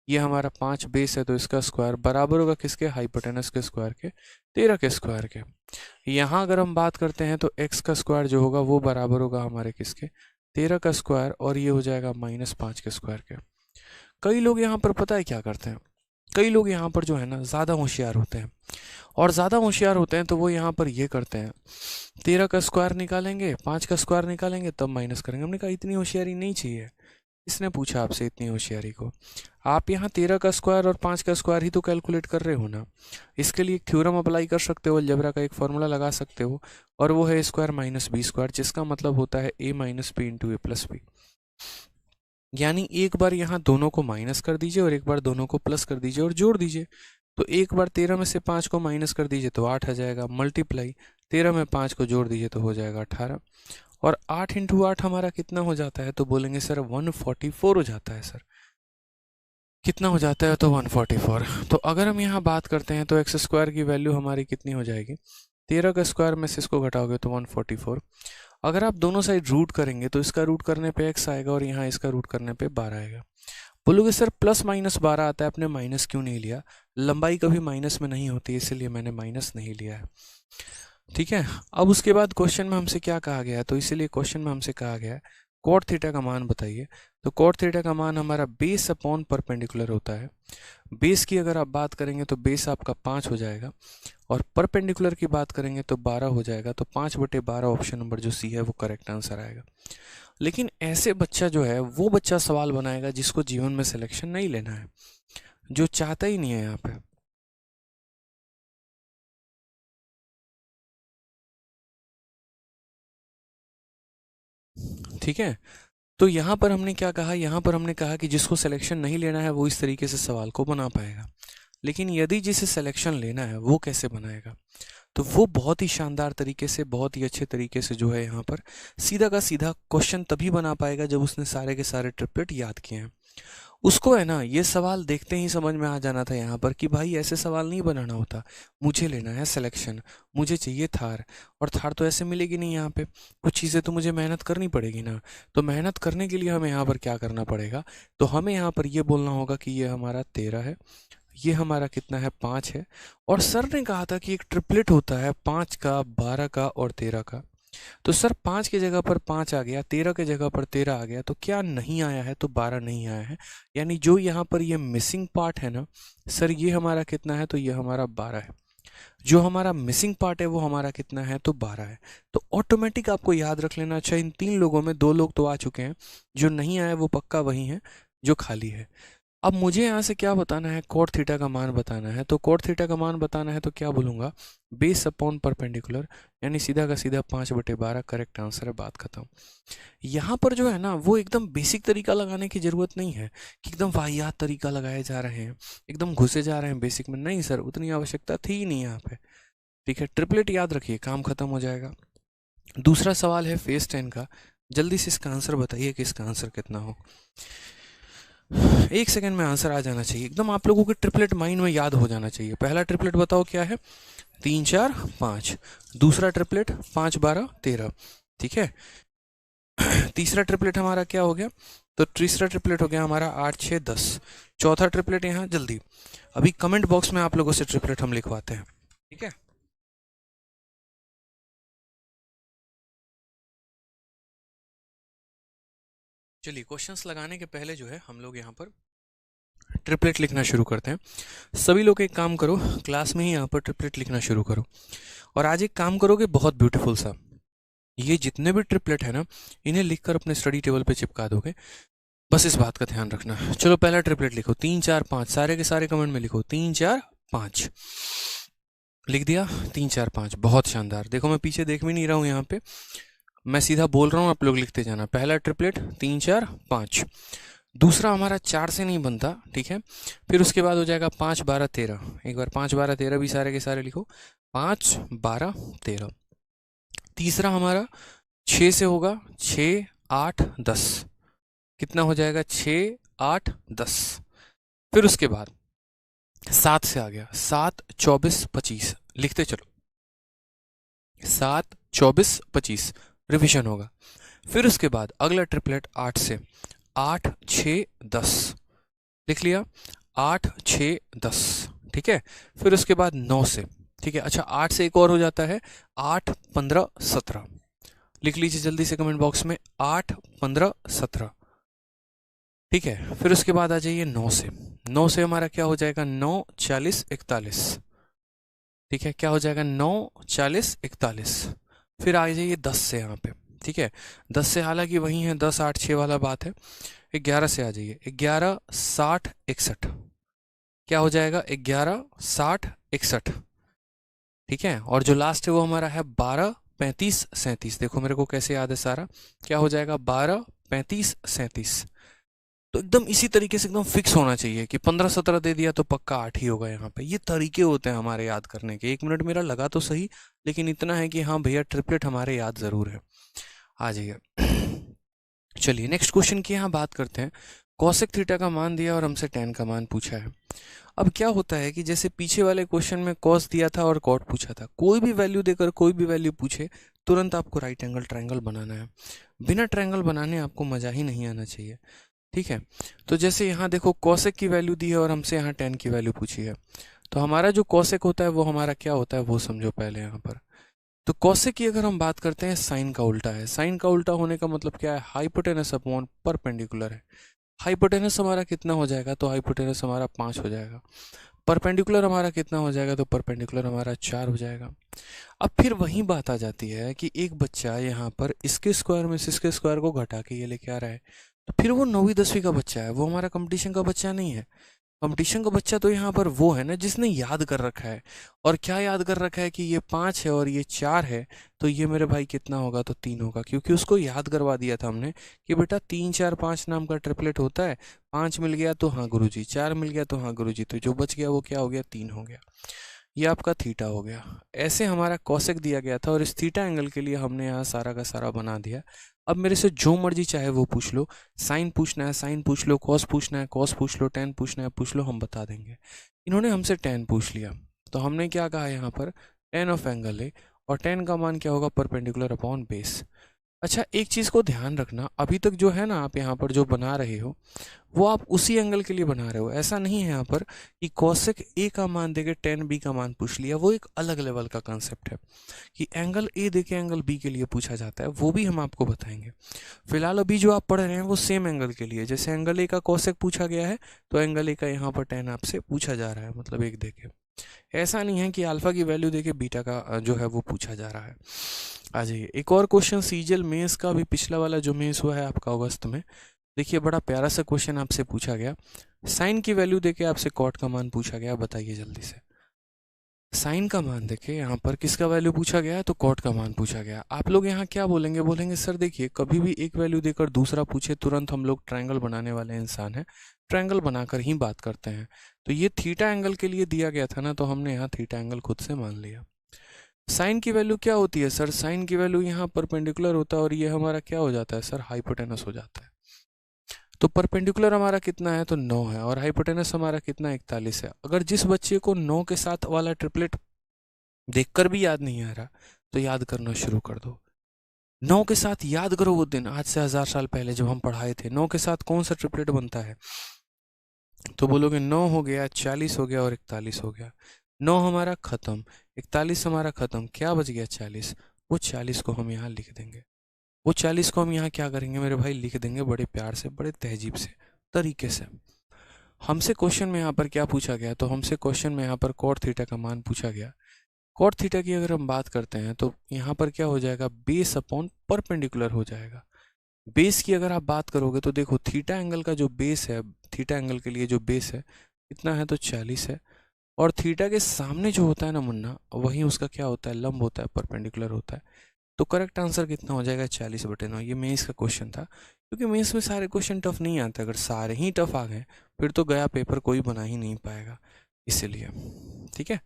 ये हमारा 5 बेस है तो इसका स्क्वायर बराबर होगा किसके, हाइपोटेनस के स्क्वायर के, 13 के स्क्वायर के। यहाँ अगर हम बात करते हैं तो x का स्क्वायर जो होगा वो बराबर होगा हमारे किसके, 13 का स्क्वायर, और ये हो जाएगा -5 के स्क्वायर के। कई लोग यहाँ पर पता है क्या करते हैं, कई लोग यहाँ पर जो है ना ज़्यादा होशियार होते हैं, और ज़्यादा होशियार होते हैं तो वो यहाँ पर ये करते हैं, 13 का स्क्वायर निकालेंगे, 5 का स्क्वायर निकालेंगे, तब माइनस करेंगे। हमने कहा इतनी होशियारी नहीं चाहिए। किसने पूछा आपसे इतनी होशियारी को? आप यहाँ 13 का स्क्वायर और 5 का स्क्वायर ही तो कैलकुलेट कर रहे हो ना। इसके लिए एक थ्योरम अप्लाई कर सकते हो, अलजेब्रा का एक फॉर्मूला लगा सकते हो, और वो है a square minus B square, जिसका मतलब होता है a minus B into A plus B. यानी एक बार यहाँ दोनों को माइनस कर दीजिए और एक बार दोनों को प्लस कर दीजिए और जोड़ दीजिए। तो एक बार 13 में से 5 को माइनस कर दीजिए तो 8 आ जाएगा, मल्टीप्लाई 13 में 5 को जोड़ दीजिए तो हो जाएगा 18, और 8 इंटू 8 हमारा कितना हो जाता है, तो बोलेंगे सर 144 हो जाता है। सर कितना हो जाता है, तो 144। तो अगर हम यहाँ बात करते हैं तो एक्स स्क्वायर की वैल्यू हमारी कितनी हो जाएगी, 13 का स्क्वायर में से इसको घटाओगे तो 144। अगर आप दोनों साइड रूट करेंगे तो इसका रूट करने पे x आएगा और यहाँ इसका रूट करने पे 12 आएगा। बोलोगे सर प्लस माइनस 12 आता है, आपने माइनस क्यों नहीं लिया? लंबाई कभी माइनस में नहीं होती, इसलिए मैंने माइनस नहीं लिया है। ठीक है। अब उसके बाद क्वेश्चन में हमसे क्या कहा गया है, तो इसीलिए क्वेश्चन में हमसे कहा गया है कॉट थीटा का मान बताइए। तो कॉट थीटा का मान हमारा बेस अपॉन परपेंडिकुलर होता है। बेस की अगर आप बात करेंगे तो बेस आपका 5 हो जाएगा, और परपेंडिकुलर की बात करेंगे तो 12 हो जाएगा। तो 5/12 ऑप्शन नंबर जो सी है वो करेक्ट आंसर आएगा। लेकिन ऐसे बच्चा जो है वो बच्चा सवाल बनाएगा जिसको जीवन में सिलेक्शन नहीं लेना है, जो चाहता ही नहीं है यहाँ पे। ठीक है। तो यहाँ पर हमने क्या कहा, यहाँ पर हमने कहा कि जिसको सिलेक्शन नहीं लेना है वो इस तरीके से सवाल को बना पाएगा। लेकिन यदि जिसे सिलेक्शन लेना है वो कैसे बनाएगा, तो वो बहुत ही शानदार तरीके से, बहुत ही अच्छे तरीके से जो है यहाँ पर सीधा का सीधा क्वेश्चन तभी बना पाएगा जब उसने सारे के सारे ट्रिपलेट याद किए हैं। उसको है ना ये सवाल देखते ही समझ में आ जाना था यहाँ पर कि भाई ऐसे सवाल नहीं बनाना होता, मुझे लेना है सिलेक्शन, मुझे चाहिए थार, और थार तो ऐसे मिलेगी नहीं यहाँ पे, कुछ चीज़ें तो मुझे मेहनत करनी पड़ेगी ना। तो मेहनत करने के लिए हमें यहाँ पर क्या करना पड़ेगा, तो हमें यहाँ पर ये बोलना होगा कि ये हमारा 13 है, ये हमारा कितना है 5 है, और सर ने कहा था कि एक ट्रिपलेट होता है 5 का, 12 का और 13 का। तो सर 5 की जगह पर 5 आ गया, 13 की जगह पर 13 आ गया, तो क्या नहीं आया है, तो 12 नहीं आया है। यानी जो यहाँ पर ये मिसिंग पार्ट है ना सर, ये हमारा कितना है, तो ये हमारा 12 है। जो हमारा मिसिंग पार्ट है वो हमारा कितना है, तो 12 है। तो ऑटोमेटिक आपको याद रख लेना। अच्छा इन 3 लोगों में 2 लोग तो आ चुके हैं, जो नहीं आए वो पक्का वही है जो खाली है। अब मुझे यहाँ से क्या बताना है, कॉट थीटा का मान बताना है। तो कॉट थीटा का मान बताना है तो क्या बोलूँगा, बेस अपॉन परपेंडिकुलर, यानी सीधा का सीधा 5/12 करेक्ट आंसर है, बात खत्म। यहाँ पर जो है ना वो एकदम बेसिक तरीका लगाने की ज़रूरत नहीं है कि एकदम वाहियात तरीका लगाए जा रहे हैं, एकदम घुसे जा रहे हैं बेसिक में, नहीं सर उतनी आवश्यकता थी ही नहीं यहाँ पे। ठीक है, ट्रिपलेट याद रखिए, काम खत्म हो जाएगा। दूसरा सवाल है फेस 10 का, जल्दी से इसका आंसर बताइए कि इसका आंसर कितना हो। 1 सेकंड में आंसर आ जाना चाहिए एकदम, आप लोगों के ट्रिपलेट माइंड में याद हो जाना चाहिए। पहला ट्रिपलेट बताओ क्या है, 3 4 5। दूसरा ट्रिपलेट 5 12 13, ठीक है। तीसरा ट्रिपलेट हमारा क्या हो गया, तो तीसरा ट्रिपलेट हो गया हमारा 8 6 10। चौथा ट्रिपलेट यहाँ जल्दी, अभी कमेंट बॉक्स में आप लोगों से ट्रिपलेट हम लिखवाते हैं, ठीक है। चलिए, क्वेश्चंस लगाने के पहले जो है हम लोग यहाँ पर ट्रिपलेट लिखना शुरू करते हैं। सभी लोग एक काम करो, क्लास में ही यहाँ पर ट्रिपलेट लिखना शुरू करो। और आज एक काम करोगे बहुत ब्यूटीफुल सा, ये जितने भी ट्रिपलेट है ना, इन्हें लिखकर अपने स्टडी टेबल पे चिपका दोगे, बस इस बात का ध्यान रखना। चलो पहला ट्रिपलेट लिखो, 3 4 5, सारे के सारे कमेंट में लिखो 3 4 5। लिख दिया 3 4 5, बहुत शानदार। देखो मैं पीछे देख भी नहीं रहा हूँ, यहाँ पे मैं सीधा बोल रहा हूँ, आप लोग लिखते जाना। पहला ट्रिपलेट 3 4 5। दूसरा हमारा 4 से नहीं बनता, ठीक है। फिर उसके बाद हो जाएगा 5 12 13। एक बार 5 12 13 भी सारे के सारे लिखो, 5 12 13। तीसरा हमारा 6 से होगा, 6 8 10। कितना हो जाएगा, 6 8 10। फिर उसके बाद 7 से आ गया, 7 24 25। लिखते चलो, 7 24 25, रिवीजन होगा। फिर उसके बाद अगला ट्रिपलेट 8 से, 8 6 10। लिख लिया, 8 6 10, ठीक है। फिर उसके बाद 9 से, ठीक है। अच्छा, 8 से एक और हो जाता है, 8 15 17। लिख लीजिए जल्दी से कमेंट बॉक्स में, 8 15 17, ठीक है। फिर उसके बाद आ जाइए 9 से। 9 से हमारा क्या हो जाएगा, 9 40 41, ठीक है। क्या हो जाएगा, 9 40 41। फिर आ जाइए 10 से यहाँ पे, ठीक है। 10 से हालांकि वही है, 10 8 6 वाला बात है। 11 से आ जाइए, 11 60 61। क्या हो जाएगा, 11 60 61, ठीक है। और जो लास्ट है वो हमारा है 12 35 37। देखो मेरे को कैसे याद है सारा, क्या हो जाएगा, 12 35 37। तो एकदम इसी तरीके से एकदम फिक्स होना चाहिए कि 15 17 दे दिया तो पक्का 8 ही होगा। यहाँ पे ये तरीके होते हैं हमारे याद करने के। 1 मिनट मेरा लगा तो सही, लेकिन इतना है कि हाँ भैया ट्रिपलेट हमारे याद जरूर है। आ जाइए, चलिए नेक्स्ट क्वेश्चन की यहाँ बात करते हैं। कॉसेक थीटा का मान दिया और हमसे tan का मान पूछा है। अब क्या होता है कि जैसे पीछे वाले क्वेश्चन में कॉस दिया था और कॉट पूछा था, कोई भी वैल्यू देकर कोई भी वैल्यू पूछे, तुरंत आपको राइट एंगल ट्रायंगल बनाना है। बिना ट्रायंगल बनाने आपको मजा ही नहीं आना चाहिए, ठीक है। तो जैसे यहाँ देखो कॉसेक की वैल्यू दी है और हमसे यहाँ tan की वैल्यू पूछी है, तो हमारा जो कॉसेक होता है वो हमारा क्या होता है वो समझो पहले यहाँ पर। तो कॉसेक की अगर हम बात करते हैं, साइन का उल्टा है। साइन का उल्टा होने का मतलब क्या है, हाइपोटेनस अपॉन परपेंडिकुलर है। हाइपोटेनस हमारा कितना हो जाएगा, तो हाइपोटेनस हमारा 5 हो जाएगा। परपेंडिकुलर हमारा कितना हो जाएगा, तो परपेंडिकुलर हमारा 4 हो जाएगा। अब फिर वही बात आ जाती है कि एक बच्चा यहाँ पर इसके स्क्वायर में से इसके स्क्वायर को घटा के ये लेके आ रहा है, तो फिर वो 9वीं 10वीं का बच्चा है, वो हमारा कंपटीशन का बच्चा नहीं है। कंपटीशन का बच्चा तो यहाँ पर वो है ना जिसने याद कर रखा है। और क्या याद कर रखा है कि ये 5 है और ये 4 है, तो ये मेरे भाई कितना होगा, तो 3 होगा, क्योंकि उसको याद करवा दिया था हमने कि बेटा 3 4 5 नाम का ट्रिपलेट होता है। 5 मिल गया तो हाँ गुरुजी, 4 मिल गया तो हाँ गुरुजी, तो जो बच गया वो क्या हो गया, 3 हो गया। ये आपका थीटा हो गया। ऐसे हमारा कॉसेक दिया गया था और इस थीटा एंगल के लिए हमने यहाँ सारा का सारा बना दिया। अब मेरे से जो मर्जी चाहे वो पूछ लो, साइन पूछना है साइन पूछ लो, कॉस पूछना है कॉस पूछ लो, tan पूछना है पूछ लो, हम बता देंगे। इन्होंने हमसे tan पूछ लिया, तो हमने क्या कहा यहाँ पर, tan ऑफ एंगल है, और tan का मान क्या होगा, परपेंडिकुलर अपॉन बेस। अच्छा, एक चीज़ को ध्यान रखना, अभी तक जो है ना आप यहाँ पर जो बना रहे हो वो आप उसी एंगल के लिए बना रहे हो। ऐसा नहीं है यहाँ पर कि कॉसेक ए का मान देके tan बी का मान पूछ लिया, वो एक अलग लेवल का कंसेप्ट है कि एंगल ए देके एंगल बी के लिए पूछा जाता है, वो भी हम आपको बताएंगे। फिलहाल अभी जो आप पढ़ रहे हैं वो सेम एंगल के लिए, जैसे एंगल ए का कॉसेक पूछा गया है तो एंगल ए का यहाँ पर tan आपसे पूछा जा रहा है, मतलब एक देके। ऐसा नहीं है कि अल्फा की वैल्यू देके बीटा का जो है वो पूछा जा रहा है। आ जाइए, एक और क्वेश्चन सीजल मेंस का, भी पिछला वाला जो मेंस हुआ है आपका अगस्त में, देखिए बड़ा प्यारा सा क्वेश्चन आपसे पूछा गया। साइन की वैल्यू देके आपसे कॉट का मान पूछा गया, बताइए जल्दी से। साइन का मान देखे यहाँ पर किसका वैल्यू पूछा गया है, तो कॉट का मान पूछा गया। आप लोग यहाँ क्या बोलेंगे, बोलेंगे सर देखिए कभी भी एक वैल्यू देकर दूसरा पूछे तुरंत हम लोग ट्रायंगल बनाने वाले इंसान हैं, ट्रायंगल बनाकर ही बात करते हैं। तो ये थीटा एंगल के लिए दिया गया था ना, तो हमने यहाँ थीटा एंगल खुद से मान लिया। साइन की वैल्यू क्या होती है सर? साइन की वैल्यू यहाँ परपेंडिकुलर होता है और ये हमारा क्या हो जाता है सर? हाइपोटेनस हो जाता है। तो परपेंडिकुलर हमारा कितना है? तो 9 है, और हाइपोटेनस हमारा कितना? 41 है। अगर जिस बच्चे को 9 के साथ वाला ट्रिपलेट देखकर भी याद नहीं आ रहा तो याद करना शुरू कर दो। 9 के साथ याद करो वो दिन, आज से 1000 साल पहले जब हम पढ़ाए थे। 9 के साथ कौन सा ट्रिपलेट बनता है? तो बोलोगे 9 हो गया, 40 हो गया और 41 हो गया। 9 हमारा खत्म, 41 हमारा खत्म, क्या बच गया? 40। वो 40 को हम यहाँ लिख देंगे। वो 40 को हम यहाँ क्या करेंगे मेरे भाई? लिख देंगे बड़े प्यार से, बड़े तहजीब से तरीके से। हमसे क्वेश्चन में यहाँ पर क्या पूछा गया? तो हमसे क्वेश्चन में यहाँ पर कॉट थीटा का मान पूछा गया। कॉट थीटा की अगर हम बात करते हैं तो यहाँ पर क्या हो जाएगा? बेस अपॉन परपेंडिकुलर हो जाएगा। बेस की अगर आप बात करोगे तो देखो थीटा एंगल का जो बेस है, थीटा एंगल के लिए जो बेस है कितना है? तो 40 है। और थीटा के सामने जो होता है ना मुन्ना, वही उसका क्या होता है? लंब होता है, परपेंडिकुलर होता है। तो करेक्ट आंसर कितना हो जाएगा? 40/9। ये मेंस का क्वेश्चन था, क्योंकि मेंस में सारे क्वेश्चन टफ नहीं आते। अगर सारे ही टफ आ गए फिर तो गया पेपर कोई बना ही नहीं पाएगा, इसलिए। ठीक है,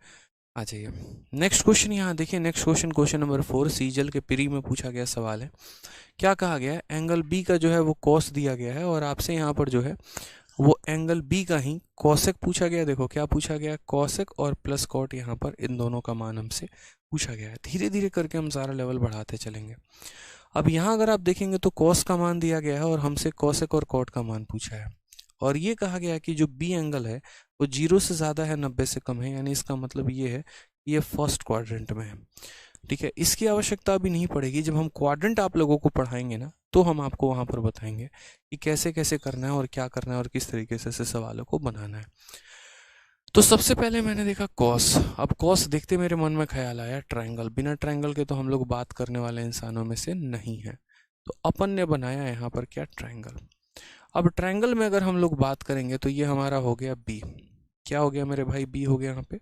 आ जाइए नेक्स्ट क्वेश्चन। यहाँ देखिए नेक्स्ट क्वेश्चन, क्वेश्चन नंबर 4 सीजल के प्री में पूछा गया सवाल है। क्या कहा गया है? एंगल बी का जो है वो कॉस दिया गया है, और आपसे यहाँ पर जो है वो एंगल बी का ही कॉसेक पूछा गया। देखो क्या पूछा गया? कॉसेक और प्लस कॉट, यहाँ पर इन दोनों का मान हमसे पूछा गया है। धीरे धीरे करके हम सारा लेवल बढ़ाते चलेंगे। अब यहाँ अगर आप देखेंगे तो कॉस का मान दिया गया है और हमसे कॉसेक और कॉट का मान पूछा है, और ये कहा गया कि जो बी एंगल है वो 0 से ज़्यादा है, 90 से कम है, यानी इसका मतलब ये है कि ये फर्स्ट क्वाड्रेंट में है। ठीक है, इसकी आवश्यकता अभी नहीं पड़ेगी। जब हम क्वाड्रेंट आप लोगों को पढ़ाएंगे ना तो हम आपको वहाँ पर बताएंगे कि कैसे कैसे करना है और क्या करना है और किस तरीके से सवालों को बनाना है। तो सबसे पहले मैंने देखा कॉस। अब कॉस देखते मेरे मन में ख्याल आया ट्रायंगल। बिना ट्रायंगल के तो हम लोग बात करने वाले इंसानों में से नहीं है, तो अपन ने बनाया यहाँ पर क्या? ट्रायंगल। अब ट्रायंगल में अगर हम लोग बात करेंगे तो ये हमारा हो गया बी। क्या हो गया मेरे भाई? बी हो गया यहाँ पे।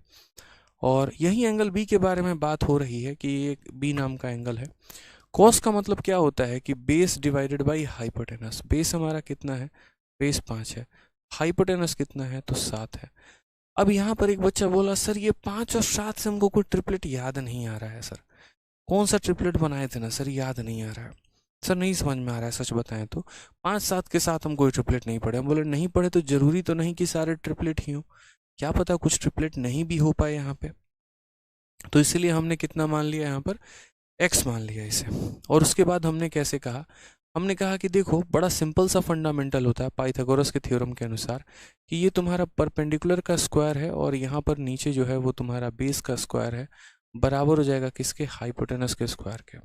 और यही एंगल बी के बारे में बात हो रही है कि ये बी नाम का एंगल है। कॉस का मतलब क्या होता है? कि base divided by hypotenuse. Base हमारा कितना है? बेस 5 है। हाइपोटेनस कितना है? तो 7 है। अब यहाँ पर एक बच्चा बोला सर ये 5 और 7 से हमको कोई ट्रिपलेट याद नहीं आ रहा है सर। कौन सा ट्रिपलेट बनाए थे ना सर, याद नहीं आ रहा है सर, नहीं समझ में आ रहा है। सच बताएं तो 5-7 के साथ हम कोई ट्रिपलेट नहीं पढ़े। हम बोले नहीं पढ़े तो जरूरी तो नहीं कि सारे ट्रिपलेट ही हो, क्या पता कुछ ट्रिपलेट नहीं भी हो पाए यहाँ पे। तो इसीलिए हमने कितना मान लिया यहाँ पर? x मान लिया इसे। और उसके बाद हमने कैसे कहा? हमने कहा कि देखो बड़ा सिंपल सा फंडामेंटल होता है पाइथागोरस के थ्योरम के अनुसार कि ये तुम्हारा परपेंडिकुलर का स्क्वायर है और यहाँ पर नीचे जो है वो तुम्हारा बेस का स्क्वायर है, बराबर हो जाएगा किसके? हाइपोटेनस के स्क्वायर के।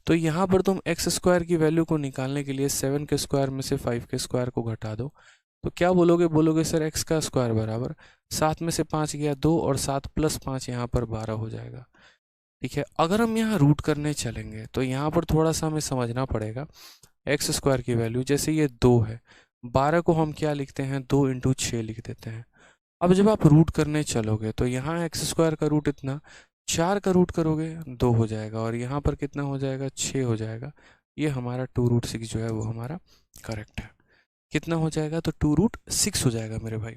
तो यहाँ पर तुम एक्स स्क्वायर की वैल्यू को निकालने के लिए 7 के स्क्वायर में से 5 के स्क्वायर को घटा दो, तो क्या बोलोगे? बोलोगे सर एक्स का स्क्वायर बराबर 7 में से 5 गया 2 और 7 + 5 यहाँ पर 12 हो जाएगा। ठीक है, अगर हम यहाँ रूट करने चलेंगे तो यहाँ पर थोड़ा सा हमें समझना पड़ेगा। एक्स स्क्वायर की वैल्यू जैसे ये 2 है, 12 को हम क्या लिखते हैं? 2 × 6 लिख देते हैं। अब जब आप रूट करने चलोगे तो यहाँ एक्स स्क्वायर का रूट इतना, 4 का रूट करोगे 2 हो जाएगा, और यहाँ पर कितना हो जाएगा? 6 हो जाएगा। ये हमारा 2√6 जो है वो हमारा करेक्ट है। कितना हो जाएगा? तो 2√6 हो जाएगा मेरे भाई।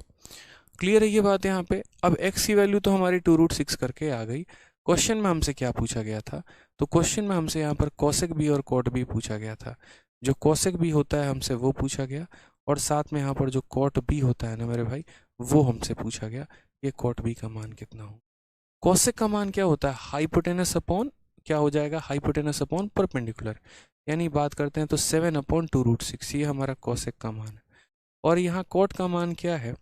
क्लियर है ये बात यहाँ पे? अब x की वैल्यू तो हमारी 2√6 करके आ गई। क्वेश्चन में हमसे क्या पूछा गया था? तो क्वेश्चन में हमसे यहाँ पर कॉसेक बी और कॉट बी पूछा गया था। जो कॉसेक बी होता है हमसे वो पूछा गया, और साथ में यहाँ पर जो कॉट बी होता है ना मेरे भाई, वो हमसे पूछा गया ये कॉट बी का मान कितना हो। कॉसेक का मान क्या होता है? हाइपोटेनस अपॉन क्या हो जाएगा? हाइपोटेनस अपॉन परपेंडिकुलर, यानी बात करते हैं तो 7/2√6, ये हमारा कॉसेक का मान है। और यहाँ कॉट का मान क्या है?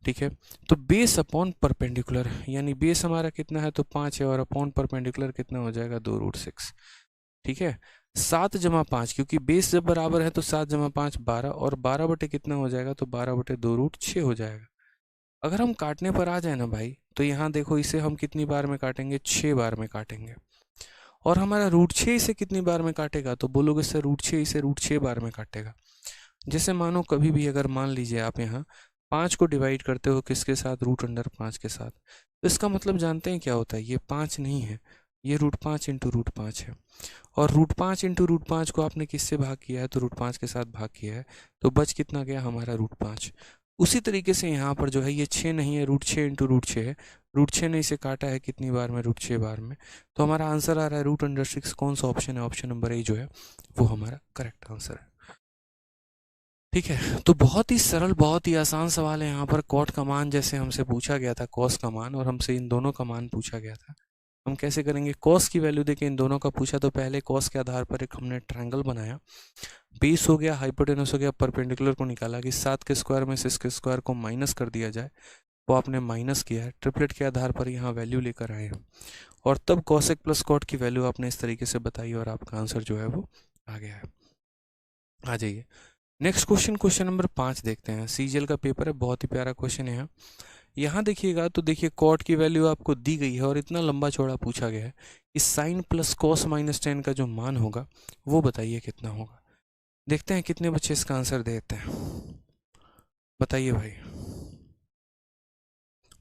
ठीक है, तो बेस अपॉन परपेंडिकुलर, यानी बेस हमारा कितना है? तो 5 है, और अपॉन परपेंडिकुलर कितना हो जाएगा? 2√6। ठीक है, 7 + 5, क्योंकि बेस जब बराबर है तो 7 + 5 12, और 12 बटे कितना हो जाएगा? तो 12/2√6 हो जाएगा। अगर हम काटने पर आ जाए ना भाई, तो यहाँ देखो इसे हम कितनी बार में काटेंगे? 6 बार में काटेंगे। और हमारा √6 इसे कितनी बार में काटेगा? तो बोलोगे सर √6 इसे √6 बार में काटेगा। जैसे मानो कभी भी अगर मान लीजिए आप यहाँ 5 को डिवाइड करते हो किसके साथ? √5 के साथ, तो इसका मतलब जानते हैं क्या होता है? ये 5 नहीं है, ये √5 × √5 है। और √5 × √5 को आपने किससे भाग किया है? तो √5 के साथ भाग किया है, तो बच कितना गया हमारा? √5। उसी तरीके से यहाँ पर जो है ये 6 नहीं है, √6 इंटू √6 है। √6 ने इसे काटा है कितनी बार में, √6 बार में। तो हमारा आंसर आ रहा है √6। कौन सा ऑप्शन है? ऑप्शन नंबर ए जो है वो हमारा करेक्ट आंसर है। ठीक है, तो बहुत ही सरल, बहुत ही आसान सवाल है। यहाँ पर कॉट का मान जैसे हमसे पूछा गया था, कॉस का मान, और हमसे इन दोनों का मान पूछा गया था। हम कैसे करेंगे? कॉस की वैल्यू देके इन दोनों का पूछा तो पहले कॉस के आधार पर एक हमने ट्रायंगल बनाया। बेस हो गया, हाइपोटेनस हो गया, परपेंडिकुलर को निकाला कि 7 के स्क्वायर में से इसके स्क्वायर को माइनस कर दिया जाए, वो आपने माइनस किया है। ट्रिपलेट के आधार पर यहाँ वैल्यू लेकर आए हैं और तब कॉसेक प्लस कॉट की वैल्यू आपने इस तरीके से बताई और आपका आंसर जो है वो आ गया है। आ जाइए नेक्स्ट क्वेश्चन, क्वेश्चन नंबर 5 देखते हैं। सीजीएल का पेपर है, बहुत ही प्यारा क्वेश्चन है। यहाँ देखिएगा तो देखिए कॉट की वैल्यू आपको दी गई है और इतना लंबा चौड़ा पूछा गया है कि साइन प्लस कॉस माइनस 10 का जो मान होगा वो बताइए कितना होगा। देखते हैं कितने बच्चे इसका आंसर देते हैं, बताइए भाई।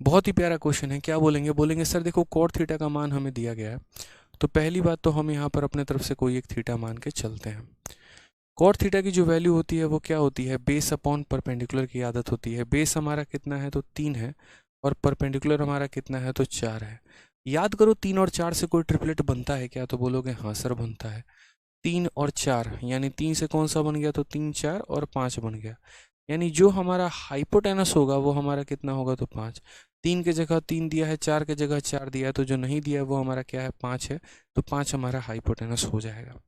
बहुत ही प्यारा क्वेश्चन है। क्या बोलेंगे? बोलेंगे सर देखो कॉट थीटा का मान हमें दिया गया है, तो पहली बात तो हम यहाँ पर अपने तरफ से कोई एक थीटा मान के चलते हैं। कॉट थीटा की जो वैल्यू होती है वो क्या होती है? बेस अपॉन परपेंडिकुलर की आदत होती है। बेस हमारा कितना है? तो 3 है, और परपेंडिकुलर हमारा कितना है? तो 4 है। याद करो 3 और 4 से कोई ट्रिपलेट बनता है क्या? तो बोलोगे हाँ सर बनता है। 3 और 4 यानी 3 से कौन सा बन गया? तो 3 4 और 5 बन गया। यानी जो हमारा हाइपोटेनस होगा वो हमारा कितना होगा? तो 5। 3 के जगह 3 दिया है, 4 के जगह 4 दिया है, तो जो नहीं दिया है वो हमारा क्या है? 5 है। तो 5 हमारा हाइपोटेनस हो जाएगा।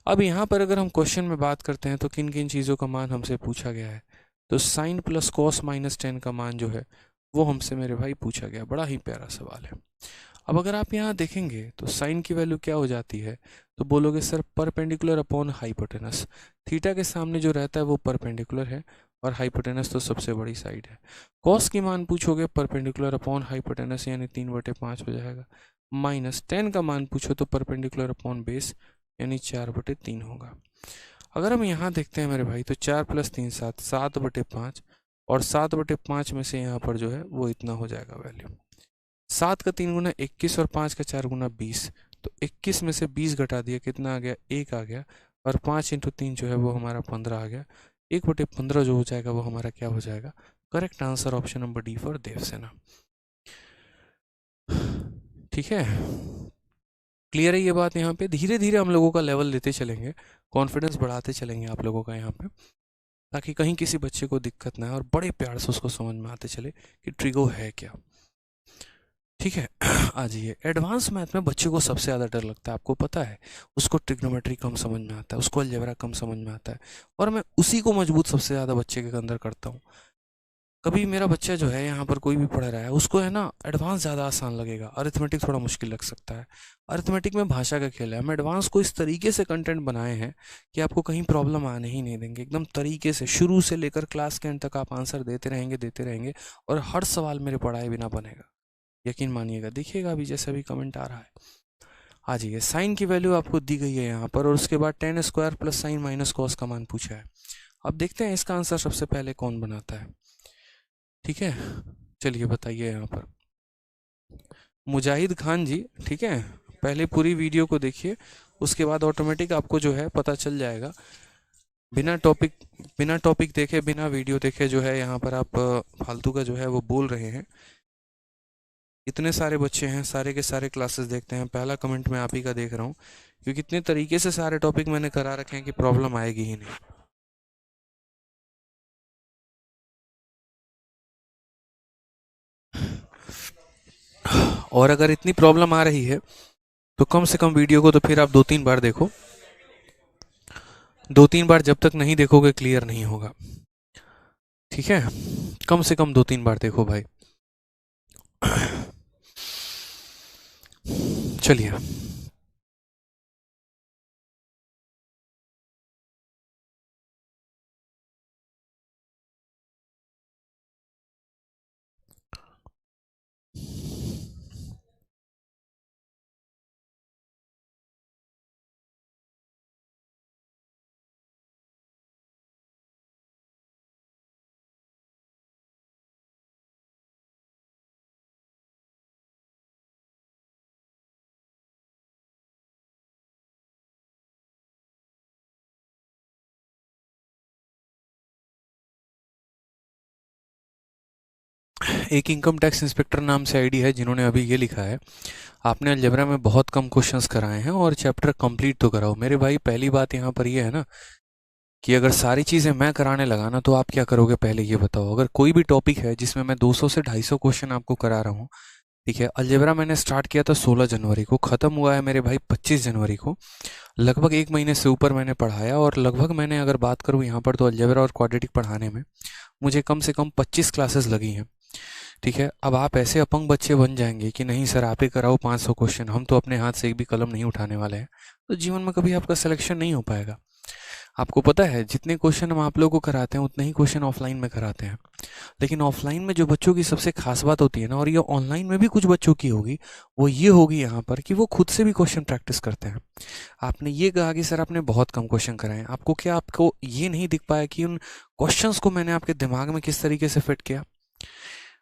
अब यहाँ पर अगर हम क्वेश्चन में बात करते हैं तो किन किन चीज़ों का मान हमसे पूछा गया है? तो साइन प्लस कॉस माइनस 10 का मान जो है वो हमसे मेरे भाई पूछा गया। बड़ा ही प्यारा सवाल है। अब अगर आप यहाँ देखेंगे तो साइन की वैल्यू क्या हो जाती है? तो बोलोगे sir perpendicular upon hypotenuse. Theta के सामने जो रहता है वो परपेंडिकुलर है और हाइपोटेनस तो सबसे बड़ी साइड है। कॉस की मान पूछोगे परपेंडिकुलर अपॉन हाइपोटेनस यानी 3/5 हो जाएगा। माइनस 10 का मान पूछो तो परपेंडिकुलर अपॉन बेस यानी 4/3 होगा। अगर हम यहाँ देखते हैं मेरे भाई तो 4 + 3 7, 7/5, और 7/5 में से यहाँ पर जो है वो इतना हो जाएगा वैल्यू। 7 का 3 गुना 21 और 5 का 4 गुना 20, तो 21 में से 20 घटा दिया, कितना आ गया? 1 आ गया। और 5 × 3 जो है वो हमारा 15 आ गया। 1/15 जो हो जाएगा वो हमारा क्या हो जाएगा? Correct answer option number D for Devsena. ठीक है, क्लियर है ये बात? यहाँ पे धीरे धीरे हम लोगों का लेवल लेते चलेंगे, कॉन्फिडेंस बढ़ाते चलेंगे आप लोगों का यहाँ पे, ताकि कहीं किसी बच्चे को दिक्कत ना है और बड़े प्यार से उसको समझ में आते चले कि ट्रिगो है क्या। ठीक है आ जाइए। एडवांस मैथ में बच्चे को सबसे ज़्यादा डर लगता है, आपको पता है। उसको ट्रिग्नोमेट्री कम समझ में आता है, उसको अलजेब्रा कम समझ में आता है, और मैं उसी को मजबूत सबसे ज़्यादा बच्चे के अंदर करता हूँ। कभी मेरा बच्चा जो है यहाँ पर कोई भी पढ़ रहा है, उसको है ना एडवांस ज़्यादा आसान लगेगा, अरिथमेटिक थोड़ा मुश्किल लग सकता है। अरिथमेटिक में भाषा का खेल है। हम एडवांस को इस तरीके से कंटेंट बनाए हैं कि आपको कहीं प्रॉब्लम आने ही नहीं देंगे। एकदम तरीके से शुरू से लेकर क्लास के एंड तक आप आंसर देते रहेंगे और हर सवाल मेरे पढ़ाए बिना बनेगा, यकीन मानिएगा। देखिएगा अभी जैसे अभी कमेंट आ रहा है। आ जाइए, साइन की वैल्यू आपको दी गई है यहाँ पर, और उसके बाद tan square plus sign minus cos का मान पूछा है। अब देखते हैं इसका आंसर सबसे पहले कौन बनाता है। ठीक है, चलिए बताइए यहाँ पर मुजाहिद खान जी। ठीक है, पहले पूरी वीडियो को देखिए, उसके बाद ऑटोमेटिक आपको जो है पता चल जाएगा। बिना टॉपिक देखे, बिना वीडियो देखे जो है यहाँ पर आप फालतू का जो है वो बोल रहे हैं। इतने सारे बच्चे हैं, सारे के सारे क्लासेस देखते हैं, पहला कमेंट मैं आप ही का देख रहा हूँ, क्योंकि इतने तरीके से सारे टॉपिक मैंने करा रखे हैं कि प्रॉब्लम आएगी ही नहीं। और अगर इतनी प्रॉब्लम आ रही है तो कम से कम वीडियो को तो फिर आप 2-3 बार देखो। 2-3 बार जब तक नहीं देखोगे क्लियर नहीं होगा। ठीक है, कम से कम 2-3 बार देखो भाई। चलिए। एक इनकम टैक्स इंस्पेक्टर नाम से आईडी है जिन्होंने अभी ये लिखा है, आपने अलजेब्रा में बहुत कम क्वेश्चंस कराए हैं और चैप्टर कंप्लीट तो कराओ। मेरे भाई पहली बात यहाँ पर ये है ना कि अगर सारी चीज़ें मैं कराने लगा ना तो आप क्या करोगे, पहले ये बताओ। अगर कोई भी टॉपिक है जिसमें मैं 200 से 250 क्वेश्चन आपको करा रहा हूँ, ठीक है। अलजेब्रा मैंने स्टार्ट किया था 16 जनवरी को, ख़त्म हुआ है मेरे भाई 25 जनवरी को। लगभग 1 महीने से ऊपर मैंने पढ़ाया और लगभग मैंने अगर बात करूँ यहाँ पर तो अलजेब्रा और क्वाड्रेटिक पढ़ाने में मुझे कम से कम 25 क्लासेस लगी हैं, ठीक है। अब आप ऐसे अपंग बच्चे बन जाएंगे कि नहीं सर आप ही कराओ 500 क्वेश्चन, हम तो अपने हाथ से एक भी कलम नहीं उठाने वाले हैं, तो जीवन में कभी आपका सिलेक्शन नहीं हो पाएगा। आपको पता है जितने क्वेश्चन हम आप लोगों को कराते हैं उतने ही क्वेश्चन ऑफलाइन में कराते हैं, लेकिन ऑफलाइन में जो बच्चों की सबसे खास बात होती है ना, और ये ऑनलाइन में भी कुछ बच्चों की होगी, वो ये होगी यहाँ पर कि वो खुद से भी क्वेश्चन प्रैक्टिस करते हैं। आपने ये कहा कि सर आपने बहुत कम क्वेश्चन कराए, आपको क्या आपको ये नहीं दिख पाया कि उन क्वेश्चंस को मैंने आपके दिमाग में किस तरीके से फिट किया।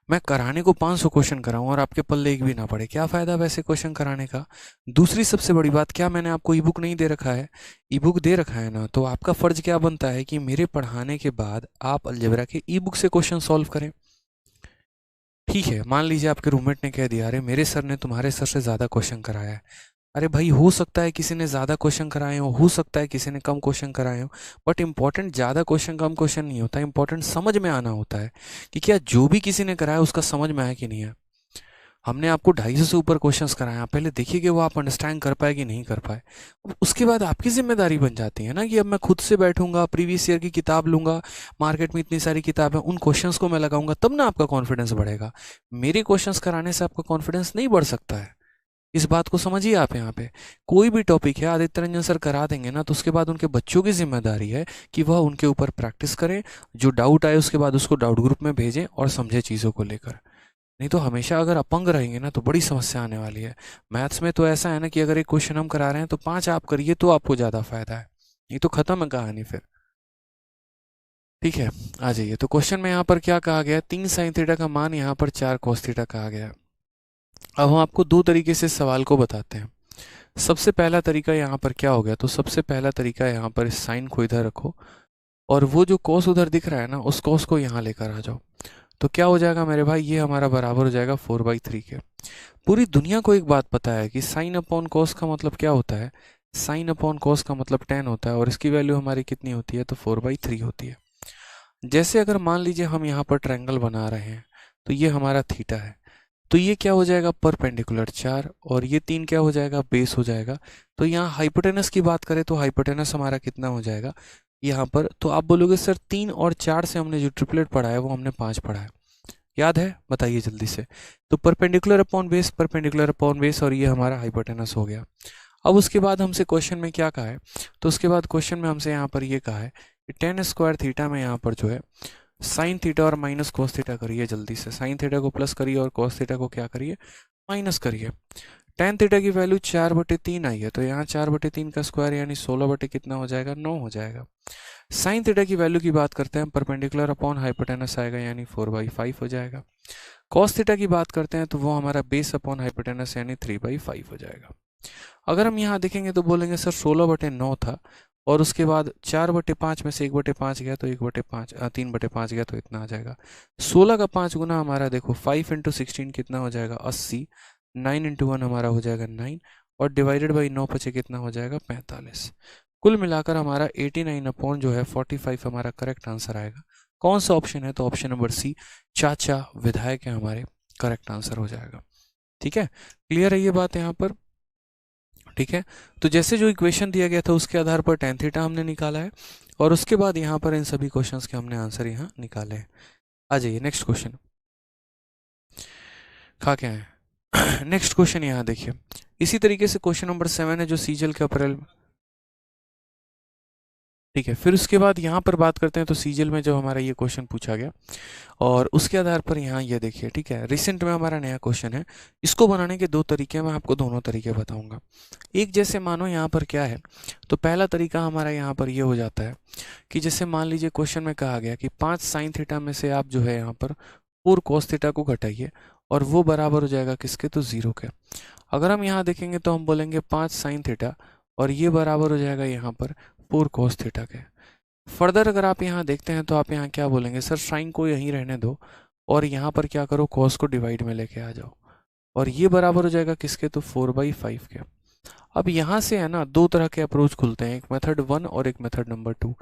मैं कराने को 500 क्वेश्चन कराऊं और आपके पल्ले एक भी ना पड़े, क्या फ़ायदा वैसे क्वेश्चन कराने का। दूसरी सबसे बड़ी बात, क्या मैंने आपको ई बुक नहीं दे रखा है? ई बुक दे रखा है ना, तो आपका फ़र्ज़ क्या बनता है कि मेरे पढ़ाने के बाद आप अलजेब्रा के ई बुक से क्वेश्चन सॉल्व करें। ठीक है, मान लीजिए आपके रूममेट ने कह दिया अरे मेरे सर ने तुम्हारे सर से ज़्यादा क्वेश्चन कराया है। अरे भाई हो सकता है किसी ने ज़्यादा क्वेश्चन कराए हो सकता है किसी ने कम क्वेश्चन कराए हो, बट इंपॉर्टेंट ज़्यादा क्वेश्चन कम क्वेश्चन नहीं होता, इंपॉर्टेंट समझ में आना होता है कि क्या जो भी किसी ने कराया उसका समझ में आया कि नहीं है। हमने आपको 250 से ऊपर क्वेश्चंस कराए, आप पहले देखिए कि वो आप अंडरस्टैंड कर पाए कि नहीं कर पाए। उसके बाद आपकी जिम्मेदारी बन जाती है ना कि अब मैं खुद से बैठूंगा, प्रीवियस ईयर की किताब लूंगा, मार्केट में इतनी सारी किताबें, उन क्वेश्चंस को मैं लगाऊंगा, तब ना आपका कॉन्फिडेंस बढ़ेगा। मेरे क्वेश्चंस कराने से आपका कॉन्फिडेंस नहीं बढ़ सकता है, इस बात को समझिए आप। यहाँ पे कोई भी टॉपिक है आदित्य रंजन सर करा देंगे ना, तो उसके बाद उनके बच्चों की जिम्मेदारी है कि वह उनके ऊपर प्रैक्टिस करें, जो डाउट आए उसके बाद उसको डाउट ग्रुप में भेजें और समझे चीज़ों को लेकर। नहीं तो हमेशा अगर अपंग रहेंगे ना तो बड़ी समस्या आने वाली है। मैथ्स में तो ऐसा है ना कि अगर एक क्वेश्चन हम करा रहे हैं तो 5 आप करिए तो आपको ज़्यादा फायदा है, नहीं तो खत्म है कहानी फिर। ठीक है, आ जाइए। तो क्वेश्चन में यहाँ पर क्या कहा गया है, 3 साइन थीटा का मान यहाँ पर 4 कॉस थीटा कहा गया है। अब हम आपको दो तरीके से सवाल को बताते हैं। सबसे पहला तरीका यहाँ पर क्या हो गया, तो सबसे पहला तरीका यहाँ पर इस साइन को इधर रखो और वो जो कॉस उधर दिख रहा है ना उस कॉस को यहाँ लेकर आ जाओ। तो क्या हो जाएगा मेरे भाई, ये हमारा बराबर हो जाएगा 4/3 के। पूरी दुनिया को एक बात पता है कि साइन अपॉन कॉस का मतलब क्या होता है, साइन अपॉन कॉस का मतलब 10 होता है और इसकी वैल्यू हमारी कितनी होती है, तो 4/3 होती है। जैसे अगर मान लीजिए हम यहाँ पर ट्रायंगल बना रहे हैं, तो ये हमारा थीटा है, तो ये क्या हो जाएगा परपेंडिकुलर 4 और ये 3 क्या हो जाएगा, बेस हो जाएगा। तो यहाँ हाइपोटेनस की बात करें तो हाइपोटेनस हमारा कितना हो जाएगा यहाँ पर, तो आप बोलोगे सर 3 और 4 से हमने जो ट्रिपलेट पढ़ा है वो हमने 5 पढ़ा है, याद है, बताइए जल्दी से। तो perpendicular upon base, perpendicular upon base, और ये हमारा हाइपोटेनस हो गया। अब उसके बाद हमसे क्वेश्चन में क्या कहा है, तो उसके बाद क्वेश्चन में हमसे यहाँ पर ये कहा है कि tan स्क्वायर थीटा में यहाँ पर जो है साइन थीटा और माइनस कोस थीटा करिए जल्दी से। साइन थीटा को प्लस करिए और कोस थीटा को क्या करिए, माइनस करिए। tan थीटा की वैल्यू 4/3 आई है, तो यहाँ 4/3 का स्क्वायर यानी 16 बटे कितना हो जाएगा, 9 हो जाएगा। साइन थीटा की वैल्यू की बात करते हैं, परपेंडिकुलर अपॉन हाइपोटेनस आएगा यानी 4/5 हो जाएगा। कॉस थीटा की बात करते हैं तो वो हमारा बेस अपॉन हाइपोटेनस यानी 3/5 हो जाएगा। अगर हम यहाँ देखेंगे तो बोलेंगे सर 16/9 था और उसके बाद 4/5 में से 1/5 गया तो 1/5 3/5 गया तो इतना आ जाएगा। 16 का 5 गुना हमारा देखो 5 × 16 कितना हो जाएगा 80, 9 × 1 हमारा हो जाएगा 9 और डिवाइडेड बाई 9 बचे कितना हो जाएगा 45। कुल मिलाकर हमारा 89 अपॉन जो है 45 हमारा करेक्ट आंसर आएगा। कौन सा ऑप्शन है, तो ऑप्शन नंबर सी चाचा विधायक है हमारे, करेक्ट आंसर हो जाएगा। ठीक है, क्लियर है ये बात यहाँ पर। ठीक है, तो जैसे जो इक्वेशन दिया गया था उसके आधार पर tan थीटा हमने निकाला है और उसके बाद यहाँ पर इन सभी क्वेश्चंस के हमने आंसर यहाँ निकाले हैं। आ जाइए नेक्स्ट क्वेश्चन, खा क्या है। नेक्स्ट क्वेश्चन यहाँ देखिए, इसी तरीके से क्वेश्चन नंबर 7 है जो सीजल के अप्रैल, ठीक है। फिर उसके बाद यहाँ पर बात करते हैं तो सीजल में जो हमारा ये क्वेश्चन पूछा गया और उसके आधार पर यहाँ ये देखिए, ठीक है, रिसेंट में हमारा नया क्वेश्चन है। इसको बनाने के दो तरीके, मैं आपको दोनों तरीके बताऊंगा। एक जैसे मानो यहाँ पर क्या है, तो पहला तरीका हमारा यहाँ पर ये हो जाता है कि जैसे मान लीजिए क्वेश्चन में कहा गया कि 5 साइन थीटा में से आप जो है यहाँ पर 4 कॉस थीटा को घटाइए और वो बराबर हो जाएगा किसके, तो 0 के। अगर हम यहाँ देखेंगे तो हम बोलेंगे 5 साइन थीटा और ये बराबर हो जाएगा यहाँ पर 4 कॉस थीटा के। फर्दर अगर आप यहाँ देखते हैं तो आप यहाँ क्या बोलेंगे, सर साइन को यहीं रहने दो और यहाँ पर क्या करो, कॉस को डिवाइड में लेके आ जाओ, और ये बराबर हो जाएगा किसके, तो 4/5 के। अब यहाँ से है ना दो तरह के अप्रोच खुलते हैं, एक मेथड 1 और एक मेथड नंबर 2।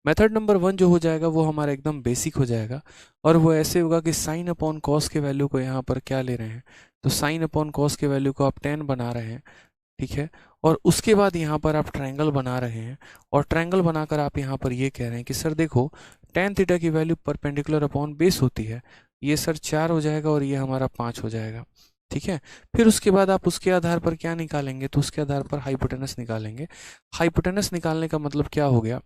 मेथड नंबर 1 जो हो जाएगा वो हमारा एकदम बेसिक हो जाएगा, और वो ऐसे होगा कि साइन अपॉन कॉस के वैल्यू को यहाँ पर क्या ले रहे हैं, तो साइन अपॉन कॉस के वैल्यू को आप 10 बना रहे हैं, ठीक है। और उसके बाद यहाँ पर आप ट्रायंगल बना रहे हैं, और ट्रायंगल बनाकर आप यहाँ पर ये कह रहे हैं कि सर देखो tan थीटा की वैल्यू परपेंडिकुलर अपॉन बेस होती है, ये सर 4 हो जाएगा और ये हमारा 5 हो जाएगा, ठीक है। फिर उसके बाद आप उसके आधार पर क्या निकालेंगे, तो उसके आधार पर हाइपोटेनस निकालेंगे। हाइपोटेनस निकालने का मतलब क्या हो गया,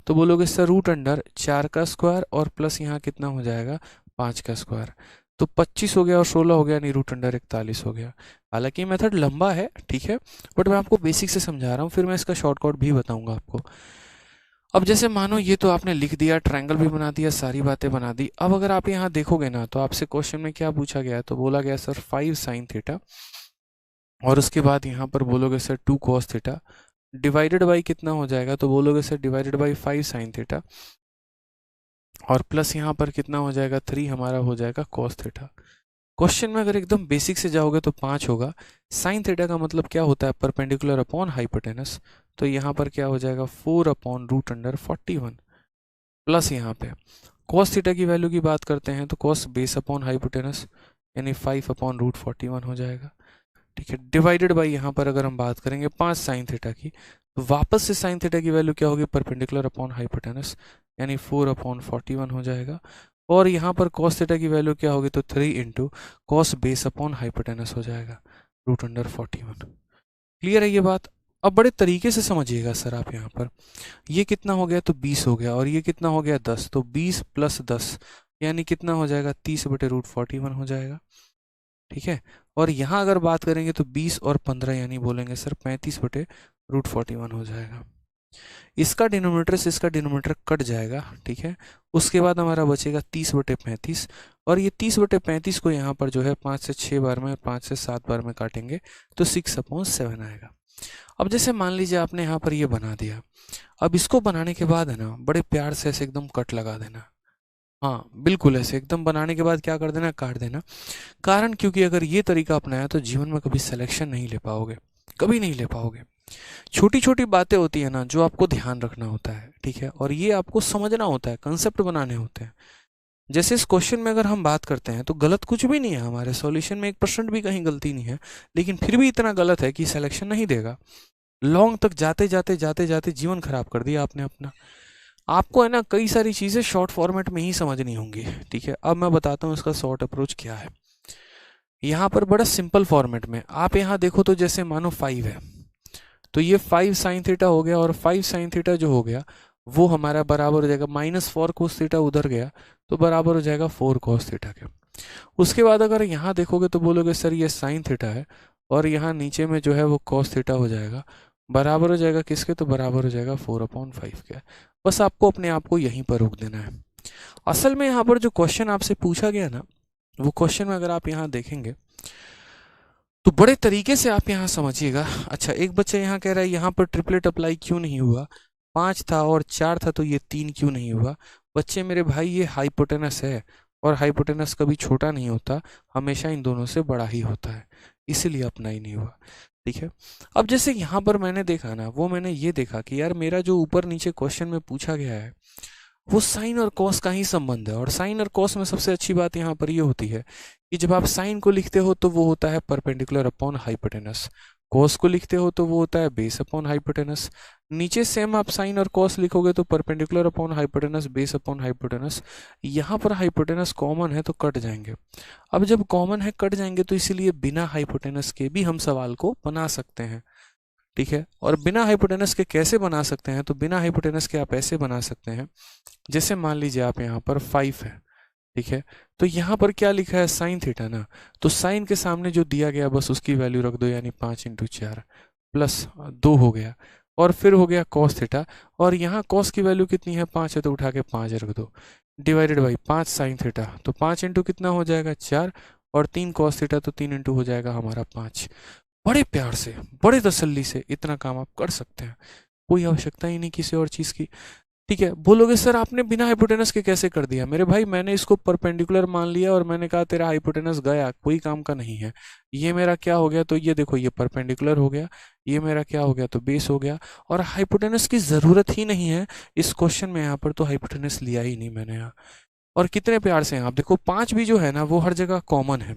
तो बोलोगे सर रूट अंडर 4 का स्क्वायर और प्लस यहाँ कितना हो जाएगा 5 का स्क्वायर, तो 25 हो गया और 16 हो गया, नहीं रूट अंडर 41 हो गया। हालांकि मेथड लंबा है, ठीक है, बट मैं आपको बेसिक से समझा रहा हूँ, फिर मैं इसका शॉर्टकट भी बताऊंगा आपको। अब जैसे मानो ये तो आपने लिख दिया, ट्रायंगल भी बना दिया, सारी बातें बना दी। अब अगर आप यहाँ देखोगे ना, तो आपसे क्वेश्चन में क्या पूछा गया है, तो बोला गया सर 5 साइन थीटा, और उसके बाद यहाँ पर बोलोगे sir 2 cos theta divided by कितना हो जाएगा, तो बोलोगे sir divided by 5 sine theta, और प्लस यहाँ पर कितना हो जाएगा 3 हमारा हो जाएगा कॉस थीटा। क्वेश्चन में अगर एकदम बेसिक से जाओगे तो 5 होगा। साइन थीटा का मतलब क्या होता है, परपेंडिकुलर अपॉन हाइपोटेनस, तो यहाँ पर क्या हो जाएगा 4 अपॉन रूट अंडर 41, प्लस यहाँ पे कॉस थीटा की वैल्यू की बात करते हैं तो कॉस बेस अपॉन हाइपोटेनस यानी 5 अपॉन रूट 41 हो जाएगा, ठीक है। डिवाइडेड बाई यहाँ पर अगर हम बात करेंगे 5 साइन थीटा की, तो वापस से साइन थीटा की वैल्यू क्या होगी, परपेंडिकुलर अपॉन हाइपोटेनस यानी 4 अपॉन 41 हो जाएगा, और यहाँ पर कॉस थीटा की वैल्यू क्या होगी, तो 3 into cos base upon hypotenuse हो जाएगा रूट अंडर 41। क्लियर है ये बात। अब बड़े तरीके से समझिएगा सर आप यहाँ पर, ये कितना हो गया, तो 20 हो गया, और ये कितना हो गया 10, तो 20 प्लस 10 यानी कितना हो जाएगा 30 बटे रूट 41 हो जाएगा, ठीक है। और यहाँ अगर बात करेंगे तो 20 और 15 यानी बोलेंगे सर 35 बटे रूट 41 हो जाएगा। इसका डिनोमिनेटर से इसका डिनोमिनेटर कट जाएगा, ठीक है। उसके बाद हमारा बचेगा 30 बटे 35, और ये 30 बटे 35 को यहाँ पर जो है 5 से 6 बार में, 5 से 7 बार में काटेंगे तो 6/7 आएगा। अब जैसे मान लीजिए आपने यहाँ पर ये बना दिया, अब इसको बनाने के बाद है ना बड़े प्यार से ऐसे एकदम कट लगा देना, हाँ बिल्कुल ऐसे एकदम बनाने के बाद क्या कर देना, काट देना। कारण क्योंकि अगर ये तरीका अपनाया तो जीवन में कभी सिलेक्शन नहीं ले पाओगे, कभी नहीं ले पाओगे। छोटी छोटी बातें होती है ना जो आपको ध्यान रखना होता है, ठीक है, और ये आपको समझना होता है, कंसेप्ट बनाने होते हैं। जैसे इस क्वेश्चन में अगर हम बात करते हैं तो गलत कुछ भी नहीं है, हमारे सॉल्यूशन में 1% भी कहीं गलती नहीं है, लेकिन फिर भी इतना गलत है कि सिलेक्शन नहीं देगा। लॉन्ग तक जाते जाते जाते जाते जीवन खराब कर दिया आपने अपना। आपको है ना कई सारी चीज़ें शॉर्ट फॉर्मेट में ही समझनी होंगी, ठीक है। अब मैं बताता हूँ इसका शॉर्ट अप्रोच क्या है। यहाँ पर बड़ा सिंपल फॉर्मेट में आप यहाँ देखो तो जैसे मानो 5 है, तो ये 5 साइन थीटा हो गया, और 5 साइन थीटा जो हो गया वो हमारा बराबर हो जाएगा -4 कोस थीटा उधर गया तो बराबर हो जाएगा 4 कोस थीटा के। उसके बाद अगर यहाँ देखोगे तो बोलोगे सर ये साइन थीटा है, और यहाँ नीचे में जो है वो कॉस थीटा हो जाएगा, बराबर हो जाएगा किसके, तो बराबर हो जाएगा 4/5 के। बस आपको अपने आप को यहीं पर रोक देना है। असल में यहाँ पर जो क्वेश्चन आपसे पूछा गया ना, वो क्वेश्चन में अगर आप यहाँ देखेंगे तो बड़े तरीके से आप यहाँ समझिएगा। अच्छा एक बच्चा यहाँ कह रहा है यहाँ पर ट्रिपलेट अप्लाई क्यों नहीं हुआ, 5 था और 4 था तो ये 3 क्यों नहीं हुआ। बच्चे मेरे भाई ये हाइपोटेनस है, और हाइपोटेनस कभी छोटा नहीं होता, हमेशा इन दोनों से बड़ा ही होता है, इसीलिए अपना ही नहीं हुआ, ठीक है। अब जैसे यहाँ पर मैंने देखा ना, वो मैंने ये देखा कि यार मेरा जो ऊपर नीचे क्वेश्चन में पूछा गया है वो साइन और कॉस का ही संबंध है, और साइन और कॉस में सबसे अच्छी बात यहाँ पर ये होती है कि जब आप साइन को लिखते हो तो वो होता है परपेंडिकुलर अपॉन हाइपोटेनस, कॉस को लिखते हो तो वो होता है बेस अपॉन हाइपोटेनस। नीचे सेम आप साइन और कॉस लिखोगे तो perpendicular upon hypotenuse, base upon hypotenuse. यहाँ पर हाइपोटेनस कॉमन है तो कट जाएंगे। अब जब कॉमन है कट जाएंगे तो इसीलिए बिना हाइपोटेनस के भी हम सवाल को बना सकते हैं, ठीक है। और बिना हाइपोटेनस के कैसे बना सकते हैं, तो बिना हाइपोटेनस के आप ऐसे बना सकते हैं, जैसे मान लीजिए आप यहाँ पर 5 है, ठीक है, तो यहाँ पर क्या लिखा है साइन थीटा ना, तो साइन के सामने जो दिया गया बस उसकी वैल्यू रख दो, यानी 5 × 4 प्लस 2 हो गया, और फिर हो गया कॉस थीटा, और यहाँ कॉस की वैल्यू कितनी है 5 है तो उठा के 5 रख दो, डिवाइडेड बाई 5 साइन थीटा, तो 5 इंटू कितना हो जाएगा 4, और 3 कॉस थीटा तो 3 इंटू हो जाएगा हमारा 5। बड़े प्यार से बड़े तसल्ली से इतना काम आप कर सकते हैं, कोई आवश्यकता ही नहीं किसी और चीज़ की। ठीक है, बोलोगे सर आपने बिना हाइपोटेनस के कैसे कर दिया? मेरे भाई मैंने इसको परपेंडिकुलर मान लिया और मैंने कहा तेरा हाइपोटेनस गया, कोई काम का नहीं है। ये मेरा क्या हो गया, तो ये देखो ये परपेंडिकुलर हो गया, ये मेरा क्या हो गया, तो बेस हो गया। और हाइपोटेनस की जरूरत ही नहीं है इस क्वेश्चन में, यहाँ पर तो हाइपोटेनस लिया ही नहीं मैंने यहाँ। और कितने प्यार से आप देखो 5 भी जो है ना वो हर जगह कॉमन है।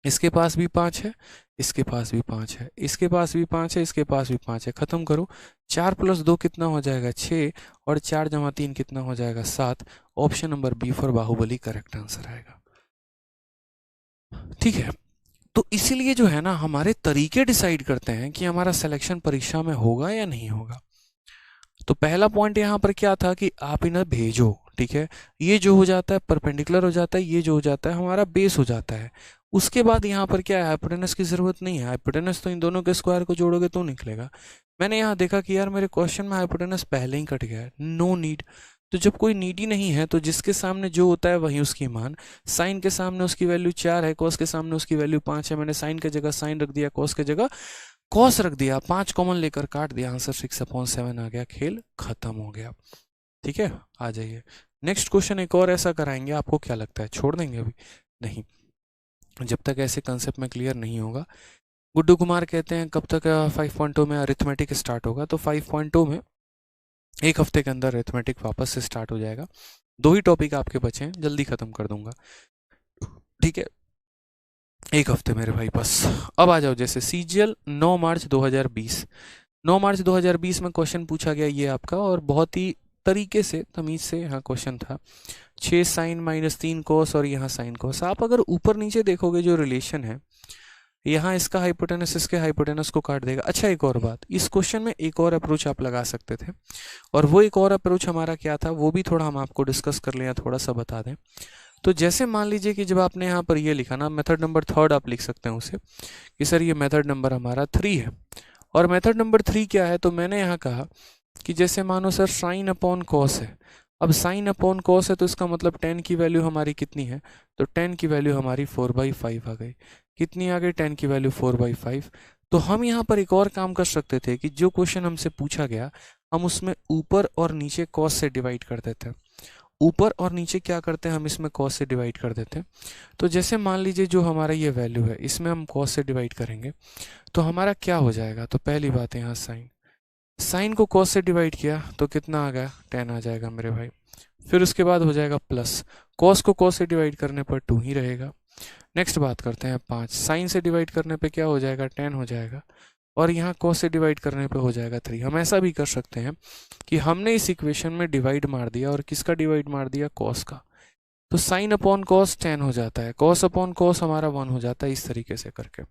इसके पास भी 5 है, इसके पास भी 5 है, इसके पास भी 5 है, इसके पास भी 5 है। खत्म करो, 4 + 2 कितना हो जाएगा 6, और 4 + 3 कितना हो जाएगा 7। Option number B for Baahubali correct answer आएगा। ठीक है, तो इसीलिए जो है ना हमारे तरीके डिसाइड करते हैं कि हमारा सिलेक्शन परीक्षा में होगा या नहीं होगा। तो पहला पॉइंट यहाँ पर क्या था कि आप इन्हें भेजो, ठीक है, ये जो हो जाता है परपेंडिकुलर हो जाता है, ये जो हो जाता है हमारा बेस हो जाता है। उसके बाद यहाँ पर क्या है, हाइपोटेनस की जरूरत नहीं है। हाइपोटेनस तो इन दोनों के स्क्वायर को जोड़ोगे तो निकलेगा। मैंने यहाँ देखा कि यार मेरे क्वेश्चन में हाइपोटेनस पहले ही कट गया है, नो नीड। तो जब कोई नीड ही नहीं है तो जिसके सामने जो होता है वही उसकी मान। साइन के सामने उसकी वैल्यू 4 है, कॉस के सामने उसकी वैल्यू 5 है। मैंने साइन की जगह साइन रख दिया, कॉस की जगह कॉस रख दिया, 5 कॉमन लेकर काट दिया, आंसर 6/7 आ गया, खेल खत्म हो गया। ठीक है, आ जाइए नेक्स्ट क्वेश्चन। एक और ऐसा कराएंगे, आपको क्या लगता है छोड़ देंगे अभी? नहीं, जब तक ऐसे कंसेप्ट में क्लियर नहीं होगा। गुड्डू कुमार कहते हैं कब तक 5.0 में अरिथमेटिक स्टार्ट होगा? तो 5.0 में एक हफ्ते के अंदर अरिथमेटिक वापस से स्टार्ट हो जाएगा। 2 ही टॉपिक आपके बचे हैं, जल्दी खत्म कर दूंगा। ठीक है, एक हफ्ते मेरे भाई बस। अब आ जाओ, जैसे सीजीएल 9 मार्च 2020, 9 मार्च 2020 में क्वेश्चन पूछा गया ये आपका, और बहुत ही तरीके से तमीज से यहाँ क्वेश्चन था। 6 साइन -3 कोस और यहाँ साइन कोस। आप अगर ऊपर नीचे देखोगे जो रिलेशन है, यहाँ इसका हाइपोटेनस इसके हाइपोटेनस को काट देगा। अच्छा, एक और बात, इस क्वेश्चन में एक और अप्रोच आप लगा सकते थे, और वो एक और अप्रोच हमारा क्या था वो भी थोड़ा हम आपको डिस्कस कर लें या थोड़ा सा बता दें। तो जैसे मान लीजिए कि जब आपने यहाँ पर ये लिखा ना, मेथड नंबर 3 आप लिख सकते हैं उसे कि सर ये मेथड नंबर हमारा 3 है। और मेथड नंबर 3 क्या है, तो मैंने यहाँ कहा कि जैसे मानो सर साइन अपॉन कॉस है। अब साइन अपॉन कॉस है तो इसका मतलब 10 की वैल्यू हमारी कितनी है, तो 10 की वैल्यू हमारी 4/5 आ गई। कितनी आ गई? 10 की वैल्यू 4/5। तो हम यहाँ पर एक और काम कर सकते थे कि जो क्वेश्चन हमसे पूछा गया हम उसमें ऊपर और नीचे कॉस से डिवाइड कर देते हैं। ऊपर और नीचे क्या करते हैं, हम इसमें कॉस से डिवाइड कर देते हैं। तो जैसे मान लीजिए जो हमारा ये वैल्यू है इसमें हम कॉस से डिवाइड करेंगे तो हमारा क्या हो जाएगा, तो पहली बात है यहाँ साइन, साइन को कॉस से डिवाइड किया तो कितना आ गया, 10 आ जाएगा मेरे भाई। फिर उसके बाद हो जाएगा प्लस, कॉस को कॉस से डिवाइड करने पर 2 ही रहेगा। नेक्स्ट बात करते हैं 5, साइन से डिवाइड करने पे क्या हो जाएगा, 10 हो जाएगा। और यहाँ कॉस से डिवाइड करने पे हो जाएगा 3। हम ऐसा भी कर सकते हैं कि हमने इस इक्वेशन में डिवाइड मार दिया, और किसका डिवाइड मार दिया, कॉस का। तो साइन अपॉन कॉस 10 हो जाता है, कॉस अपॉन कॉस हमारा 1 हो जाता है, इस तरीके से करके।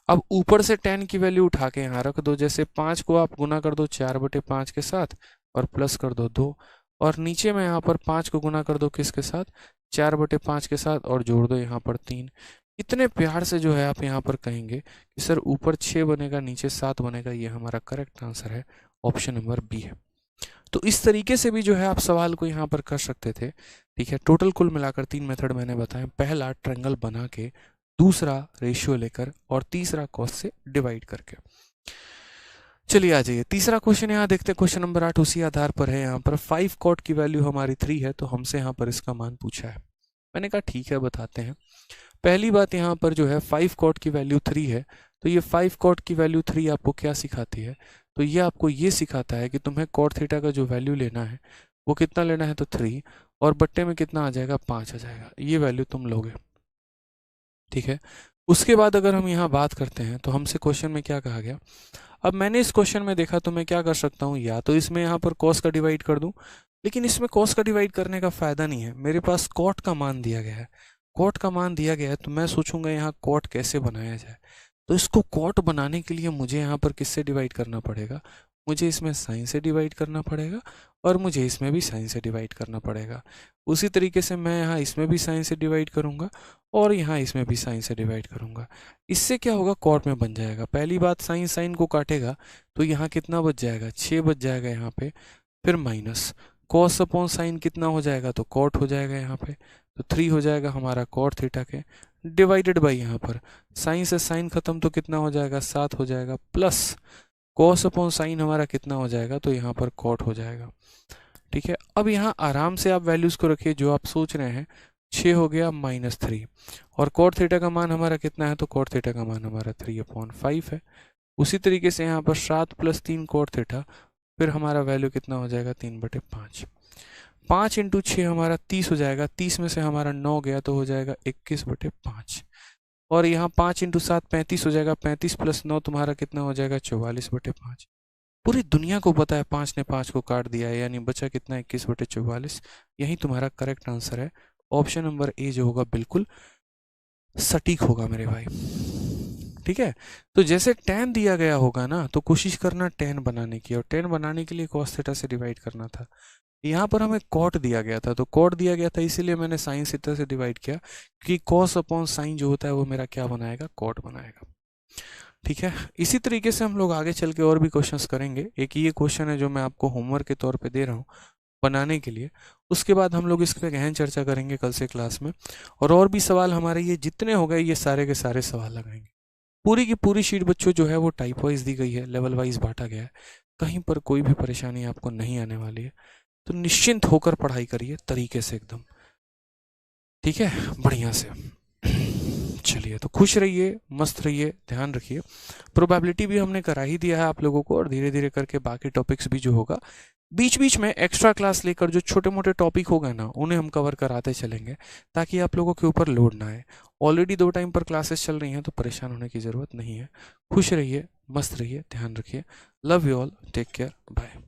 अब ऊपर से 10 की वैल्यू उठा के यहाँ रख दो, जैसे 5 को आप गुना कर दो 4/5 के साथ और प्लस कर दो 2, और नीचे में यहाँ पर 5 को गुना कर दो किसके साथ, 4/5 के साथ, और जोड़ दो यहाँ पर 3। इतने प्यार से जो है आप यहाँ पर कहेंगे कि सर ऊपर 6 बनेगा नीचे 7 बनेगा, ये हमारा करेक्ट आंसर है, ऑप्शन नंबर बी है। तो इस तरीके से भी जो है आप सवाल को यहाँ पर कर सकते थे। ठीक है, टोटल कुल मिलाकर 3 मेथड मैंने बताए। पहला ट्रायंगल बना के, दूसरा रेशियो लेकर, और तीसरा कॉस से डिवाइड करके। चलिए आ जाइए तीसरा क्वेश्चन यहाँ देखते हैं। क्वेश्चन नंबर 8 उसी आधार पर है। यहाँ पर 5 कॉट की वैल्यू हमारी 3 है, तो हमसे यहाँ पर इसका मान पूछा है। मैंने कहा ठीक है बताते हैं। पहली बात यहाँ पर जो है 5 कॉट की वैल्यू 3 है, तो ये 5 कॉट की वैल्यू 3 आपको क्या सिखाती है, तो ये आपको ये सिखाता है कि तुम्हें कॉट थीटा का जो वैल्यू लेना है वो कितना लेना है, तो 3, और बट्टे में कितना आ जाएगा, 5 आ जाएगा, ये वैल्यू तुम लोगे। ठीक है, उसके बाद अगर हम यहाँ बात करते हैं तो हमसे क्वेश्चन में क्या कहा गया। अब मैंने इस क्वेश्चन में देखा तो मैं क्या कर सकता हूँ, या तो इसमें यहाँ पर कॉस का डिवाइड कर दूं, लेकिन इसमें कॉस का डिवाइड करने का फायदा नहीं है, मेरे पास कॉट का मान दिया गया है। कॉट का मान दिया गया है तो मैं सोचूंगा यहाँ कॉट कैसे बनाया जाए। तो इसको कॉट बनाने के लिए मुझे यहाँ पर किससे डिवाइड करना पड़ेगा, मुझे इसमें साइन से डिवाइड करना पड़ेगा, और मुझे इसमें भी साइन से डिवाइड करना पड़ेगा। उसी तरीके से मैं यहाँ इसमें भी साइन से डिवाइड करूँगा, और यहाँ इसमें भी साइन से डिवाइड करूँगा। इससे क्या होगा, कॉट में बन जाएगा। पहली बात, साइन साइन को काटेगा तो यहाँ कितना बच जाएगा, 6 बच जाएगा यहाँ पे। फिर माइनस कॉस अपॉन साइन कितना हो जाएगा, तो कॉट हो जाएगा यहाँ पे, तो 3 हो जाएगा हमारा कॉट थीटा के, डिवाइडेड बाई यहाँ पर साइन से साइन खत्म तो कितना हो जाएगा, 7 हो जाएगा, प्लस कॉस अपॉन साइन हमारा कितना हो जाएगा, तो यहाँ पर कॉट हो जाएगा। ठीक है, अब यहाँ आराम से आप वैल्यूज़ को रखिए जो आप सोच रहे हैं। 6 हो गया -3, और कॉट थीटा का मान हमारा कितना है, तो कॉट थीटा का मान हमारा 3/5 है। उसी तरीके से यहाँ पर 7 + 3 कॉट थीटा, फिर हमारा वैल्यू कितना हो जाएगा, 3/5। 5 × 6 हमारा 30 हो जाएगा, 30 में से हमारा 9 गया तो हो जाएगा 21/5। और यहाँ 5 × 7 35 हो जाएगा, 35 + 9 तुम्हारा कितना हो जाएगा, 44/5। पूरी दुनिया को पता है 5 ने 5 को काट दिया है, यानी बचा कितना, 21/44। यही तुम्हारा करेक्ट आंसर है। ऑप्शन नंबर ए जो होगा बिल्कुल सटीक होगा मेरे भाई। ठीक है, तो जैसे tan दिया गया होगा ना, तो कोशिश करना tan बनाने की, और tan बनाने के लिए cos थीटा से डिवाइड करना था। यहाँ पर हमें cot दिया गया था, तो cot दिया गया था इसीलिए मैंने sin थीटा से डिवाइड किया, क्योंकि cos/sin जो होता है वो मेरा क्या बनाएगा, cot बनाएगा। ठीक है, इसी तरीके से हम लोग आगे चल के और भी क्वेश्चंस करेंगे। एक ये क्वेश्चन है जो मैं आपको होमवर्क के तौर पे दे रहा हूँ बनाने के लिए, उसके बाद हम लोग इस पर गहन चर्चा करेंगे कल से क्लास में, और भी सवाल हमारे ये जितने हो गए ये सारे के सारे सवाल लगाएंगे। पूरी की पूरी शीट बच्चों जो है वो टाइप वाइज दी गई है, लेवल वाइज बांटा गया है, कहीं पर कोई भी परेशानी आपको नहीं आने वाली है। तो निश्चिंत होकर पढ़ाई करिए तरीके से एकदम, ठीक है, बढ़िया से। चलिए, तो खुश रहिए, मस्त रहिए, ध्यान रखिए। प्रोबेबिलिटी भी हमने करा ही दिया है आप लोगों को, और धीरे धीरे करके बाकी टॉपिक्स भी जो होगा बीच बीच में एक्स्ट्रा क्लास लेकर जो छोटे मोटे टॉपिक होगा ना, उन्हें हम कवर कराते चलेंगे, ताकि आप लोगों के ऊपर लोड ना आए। ऑलरेडी 2 टाइम पर क्लासेस चल रही हैं, तो परेशान होने की ज़रूरत नहीं है। खुश रहिए, मस्त रहिए, ध्यान रखिए। Love you all, take care, bye.